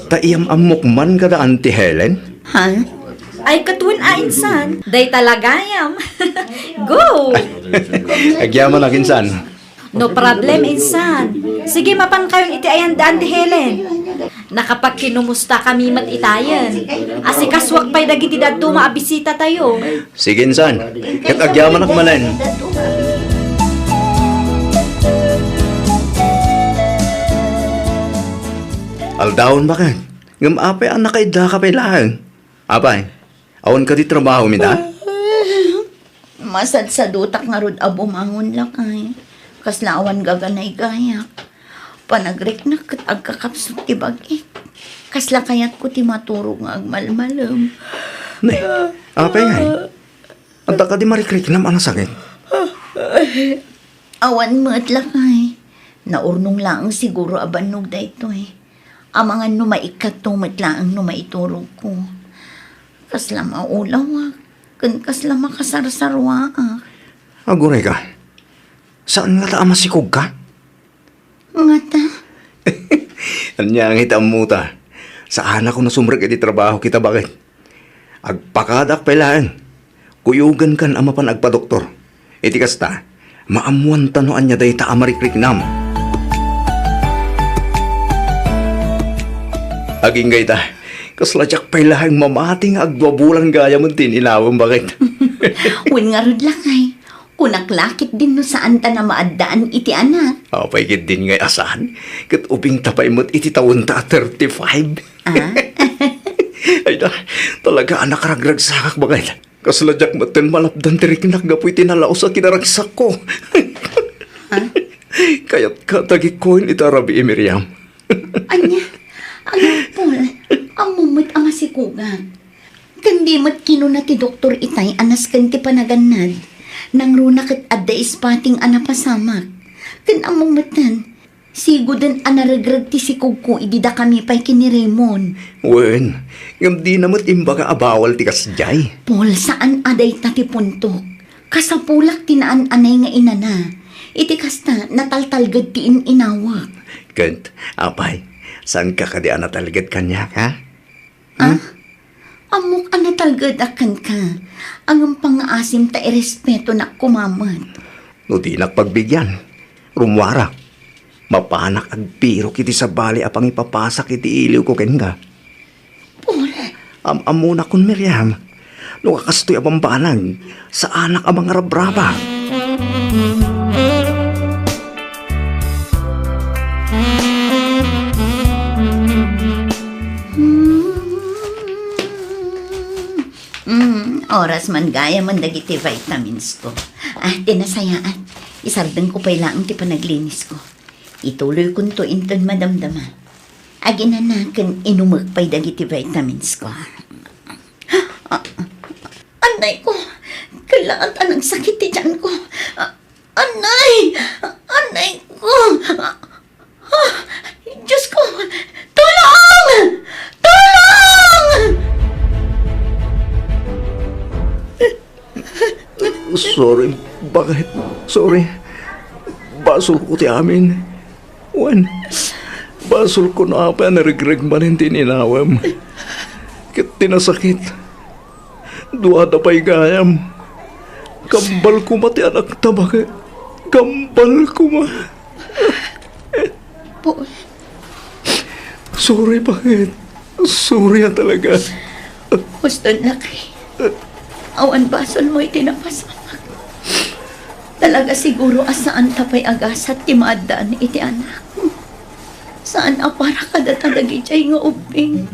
[SPEAKER 7] Taiyam amok man ka da Auntie Helen?
[SPEAKER 3] Ha?
[SPEAKER 8] Ay katuan insan. Day talagayam. Go!
[SPEAKER 7] Agyaman na insan.
[SPEAKER 8] No problem, insan. Sige, mapang kayong iti ayan daan ti Helen. Nakapag kinumusta kami mat itayan. Asikaswak pa'y dagiti dadto maabisita tayo.
[SPEAKER 7] Sige insan, kat agyaman na kamalan. Aldawon ba ka? Ngam apay ang nakaidla ka pailaan. Apay, awan ka di trabaho mi da?
[SPEAKER 3] Masad sa dutak nga rod abumangon lang kay. Kaslaawan gaganay gayak. Panagrek na kat agkakapsot ti bagit. Kasla kayat ko ti maturo nga agmalmalam.
[SPEAKER 7] Ne, apay nga. Anta ka di marikrik nam ang sakit.
[SPEAKER 3] Awan mo't lakay. Naurnong lang siguro abanog da ito eh. Amangan no maikat tumat lang no maiturog ko. Kasla maulaw kan kasla makasarsarwa
[SPEAKER 7] Aguray ka. Saan nga ta masikog ka?
[SPEAKER 3] Nga ta?
[SPEAKER 7] Anya ang hitam mo ta. Saan ako nasumrek iti trabaho kita bakit? Agpakadak pailaan. Kuyugan kan amapan agpa-doktor. Iti kasta, maamuan tanoan niya day ta amarikrik nam. Aging gay ta, kasladyak pailaan mamating agwabulang gaya mo tinilawang bakit?
[SPEAKER 3] Win nga rod lang ay. Kunaklakit din no saan ta na maaddaan iti anak.
[SPEAKER 7] Apay kit din ngay asan. Kat ubing tapay mo't iti taon ta 35. Ay da, talaga anak ragrag sakak bagay. Kasladyak maten malapdan tirik naggapoy tinalaos sa kinaragsak ko. Kaya't katagi koin itarabi Miriam.
[SPEAKER 3] Anya, ang Paul, ang mumit ang masikugan. Kandi mat kino na ti doktor itay anas kan ti panaganad. Nang runakit adda ispating anapasamak. Kan ang mumatan, sigo din anaragrag ti sikog ko idida kami pa'y kini Raymond.
[SPEAKER 7] Wen, ngam di namat imbaga abawal ti kasjay.
[SPEAKER 3] Paul, saan aday tati puntok? Kasapulak tinaan anay nga inana. Iti kasta nataltalgad ti inawak.
[SPEAKER 7] Kent, apay, saan ka kadi anatalgad kanya, ha?
[SPEAKER 3] Amok anatalgad akan ka. Ang pang-asim ta irespeto na kumamat.
[SPEAKER 7] No di nagpagbigyan. Rumwara. Mapanak ag piro kiti sa bali apang ipapasak iti iliw ko ken nga.
[SPEAKER 3] Paul,
[SPEAKER 7] Amuna kun Miriam. No kakastoy abambanag sa anak amang rabraba.
[SPEAKER 3] Oras man gaya man dagiti vitamins ko. Tinasayaan. Isardeng ko pa'y laang ti panaglinis ko. Ituloy ko to inton madamdama. Aginanakan inumag pa'y dagiti vitamins ko. Anay ko! Kailangan anang sakit ti tiyan ko. Anay! Anay ko! Diyos ko! Tulong! Tulong!
[SPEAKER 7] Sorry, bakit? Sorry. Basol ko ti amin. Wan, basol ko na pa narigreg man hindi ninawam. Kit tinasakit. Duwada pa'y gayam. Kambal ko mati anak tabak. Kambal ko ma.
[SPEAKER 3] Paul.
[SPEAKER 7] Sorry, bakit? Sorry talaga.
[SPEAKER 3] Gusto na kay. Awan basol mo itinapasamak. Talaga siguro asaan tapay agasat ti maadaan iti anak. Saan apara kada talagi jay nga ubing.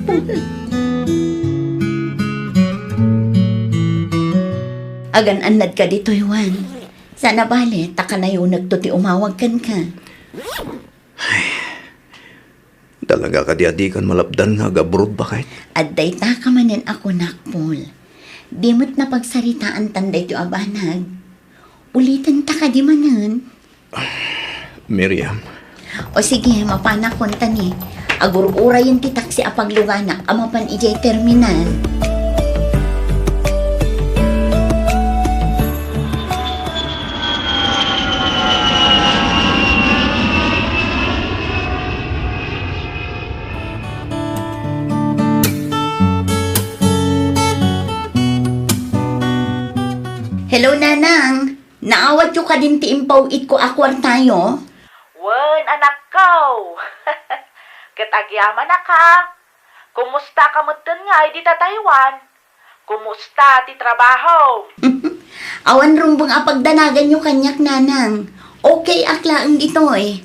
[SPEAKER 3] Agan anad ka dito, Juan. Sana bale, takanayo nagto ti umawag kan ka.
[SPEAKER 7] Talaga ka diadikan malabdan nga gabrod bakit?
[SPEAKER 3] Adday ta ka manen ako nakpol. Di mo't napagsaritaan tanday ti abanag. Ulitin ta ka di manen.
[SPEAKER 7] Miriam.
[SPEAKER 3] O sige, mapanakon ta ni. Agur-ura yung ti taksi apaglugana, amapan ijay terminal. Hello, Nanang. Naawat yung ka din ti impaw it ko akwar tayo?
[SPEAKER 11] Wen, anak ko. Katagyaman na ka. Kumusta ka mutin nga di ta Taiwan? Kumusta ti trabaho?
[SPEAKER 3] Awan rumbang apagdanagan yung kanyak, Nanang. Okay aklaang dito eh.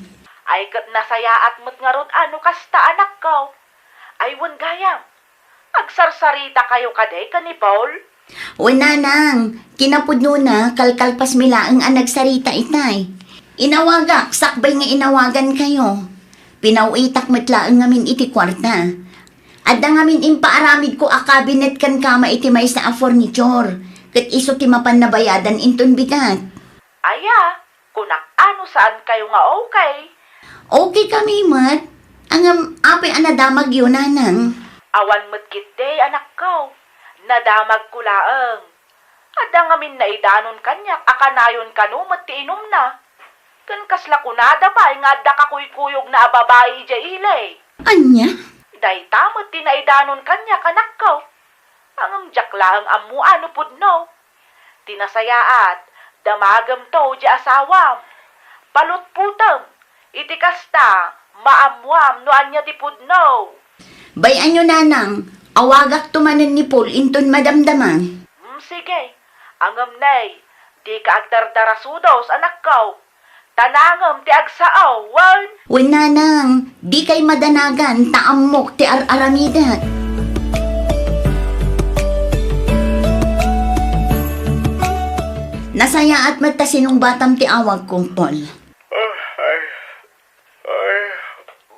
[SPEAKER 11] Ay kat nasayaat mo't nga rod ano kasta anak ko. Ay wen gayam. Agsarsarita kayo kaday ka ni Paul?
[SPEAKER 3] O Nanang, kinapudno na kalkalpas milaang ang nagsarita itay. Inawagak, sakbay nga inawagan kayo. Pinauitak matlaang ngamin iti kwarta. Adda ngamin impaaramid ko a cabinet kan kama iti may sa a furniture. Kat iso ti mapan na bayadan inton bigat.
[SPEAKER 11] Aya, kunak ano saan kayo nga okay?
[SPEAKER 3] Okay kami, Mat. Ang apay anadamag yun, Nanang.
[SPEAKER 11] Awan mo't kitday anak ko. Nadamag ko laang. Adda ngamin na idanon kanyak akanayon kanumot ti inom na. Kan kasla kunada pa nga adda kakuykuyog na ababayi ja ilay.
[SPEAKER 3] Anya?
[SPEAKER 11] Day tamot ti naidanon kanyak anak ko. Ang laang amu ano pudno. Tinasayaat, damagam to ja asawam. Palot putam, iti kasta, maamwam no anya ti pudno.
[SPEAKER 3] Bayan nyo, Nanang. Awagak tumanan ni Paul inton madamdaman.
[SPEAKER 11] Sige, angam nay, Di ka agdardarasudos, anak ko. Tanangam ti agsaaw, wan.
[SPEAKER 3] Wala nang, di kay madanagan, taamok ti aramida. Nasaya at mata sinong batam ti awag kong Paul.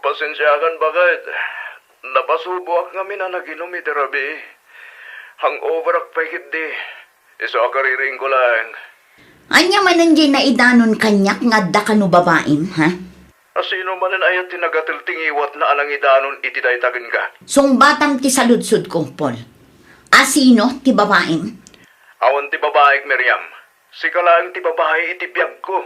[SPEAKER 7] Pasensyakan bagad. Napasubo ak ngamin na naginom iti rabi. Hangover ak pahit di. Iso akariring ko lang.
[SPEAKER 3] Anya manan di na idanon kanyak ngadda kanu babaim, ha?
[SPEAKER 7] Asino manan ayat tinagatilting iwat na alang idanon iti daytagin ka.
[SPEAKER 3] Song batam ti saludsud kong Paul. Asino ti babaim?
[SPEAKER 7] Awan ti babae, Miriam. Sika lang ti babae iti biyag ko.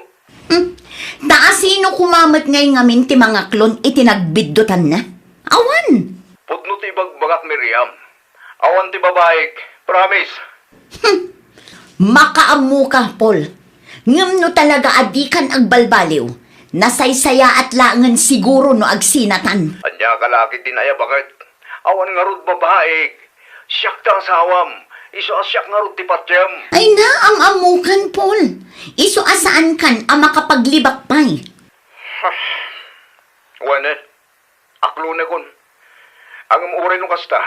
[SPEAKER 3] Asino kumamat ngay ngamin ti mga klon iti nagbiddotan na? Awan!
[SPEAKER 7] Pudno ti bagbagak, Miriam. Awan ti babae, promise.
[SPEAKER 3] Makaamu ka, Paul. Ngam no talaga adikan agbalbaliw. Nasaysaya at langan siguro no agsinatan.
[SPEAKER 7] Anya kalaki din aya bakit? Awan nga rod babae. Siyak ta asawam. Iso asyak nga rod ti patyam.
[SPEAKER 3] Ay na, ang amukan, Paul. Iso asaan kan ang makapaglibak pa'y.
[SPEAKER 7] Wanet, aklo na kun. Ang umuray nung kasta.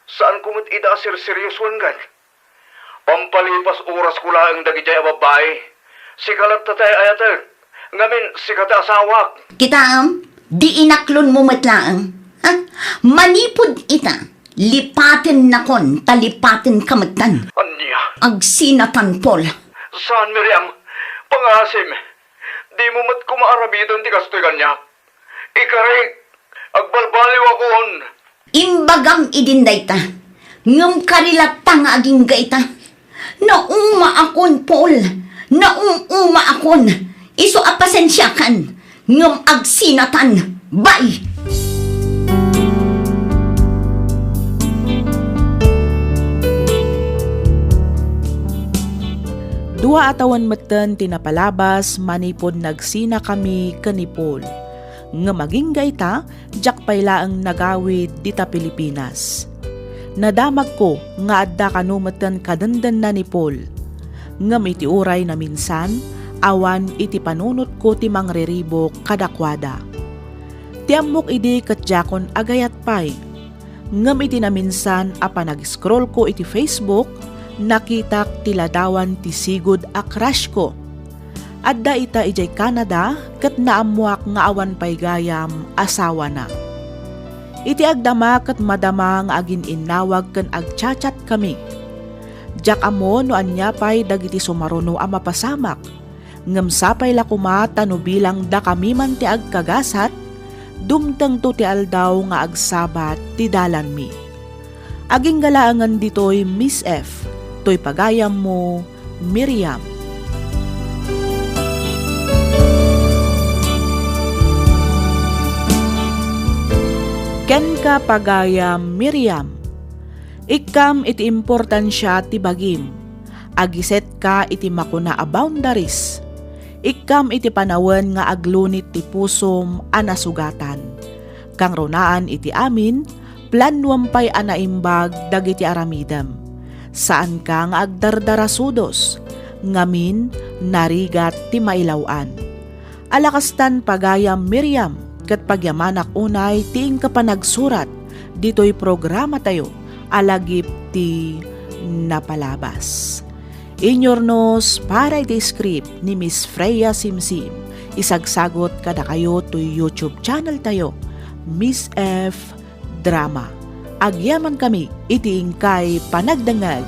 [SPEAKER 7] Saan kumot ida seryosuan gan? Pampalipas oras ko lang dagijay babae. Sikalat tatay ayatag. Ngamin sikata asawak.
[SPEAKER 3] Kita di inaklon mo matlaang. Ha? Manipod ita. Lipatin na kon, talipatin kamatan.
[SPEAKER 7] Anya?
[SPEAKER 3] Agsinatan, Paul.
[SPEAKER 7] Saan, Miriam? Pangasim. Di mo mat kumaarabidon ti kastoy kanya. Ikarik, agbalbaliw akon.
[SPEAKER 3] Imbagang idinday ta. Ngam karilata nga aging gaita. Nauma akon, Paul. Nauma akon. Iso apasensyakan. Ngam agsinatan. Bye!
[SPEAKER 9] Dua atawan meten tinapalabas manipod nagsina kami kanipol. Nga maging gaita, jak payla ang nagawid dita Pilipinas. Nadamag ko nga adda kanumeten kadandan na ni Paul. Ngam iti uray na minsan, awan iti panunot ko ti mangriribo kadakwada. Tiamok idi katjakon agayat pay. Ngam iti na minsan apa nag-scroll ko iti Facebook, nakitak tiladawan ti sigud a crush ko. Adda ita ijay Canada ket naamuak nga awan pay gayam asawa na. Iti agdama ket madama nga agin inawag ken agchat-chat kami. Jak amo no anya pay dagiti sumaruno a mapasamak. Ngem sapay la kumata no bilang da kami man ti agkagasat, dumteng to ti aldaw nga agsabat ti dalan mi. Aging galaangan ditoy Miss F. To'y pagayam mo, Miriam. Ken ka pagayam, Miriam. Ikam iti importansya ti bagim. Agiset ka iti makuna a boundaries. Ikam iti panawen nga aglunit ti pusom anasugatan. Kang runaan iti amin, planwampay anaimbag dagiti aramidam. Saan ka nga agdardarasudos, ngamin narigat ti mailawan. Alakastan pagayam, Miriam, ket pagyamanak unay tiing kapanagsurat, dito'y programa tayo, alagip ti napalabas. Inyornos para iti script ni Miss Freya Simsim, isagsagot kada kayo to YouTube channel tayo, Miss F Drama. Agyaman kami iti ingkay panagdangag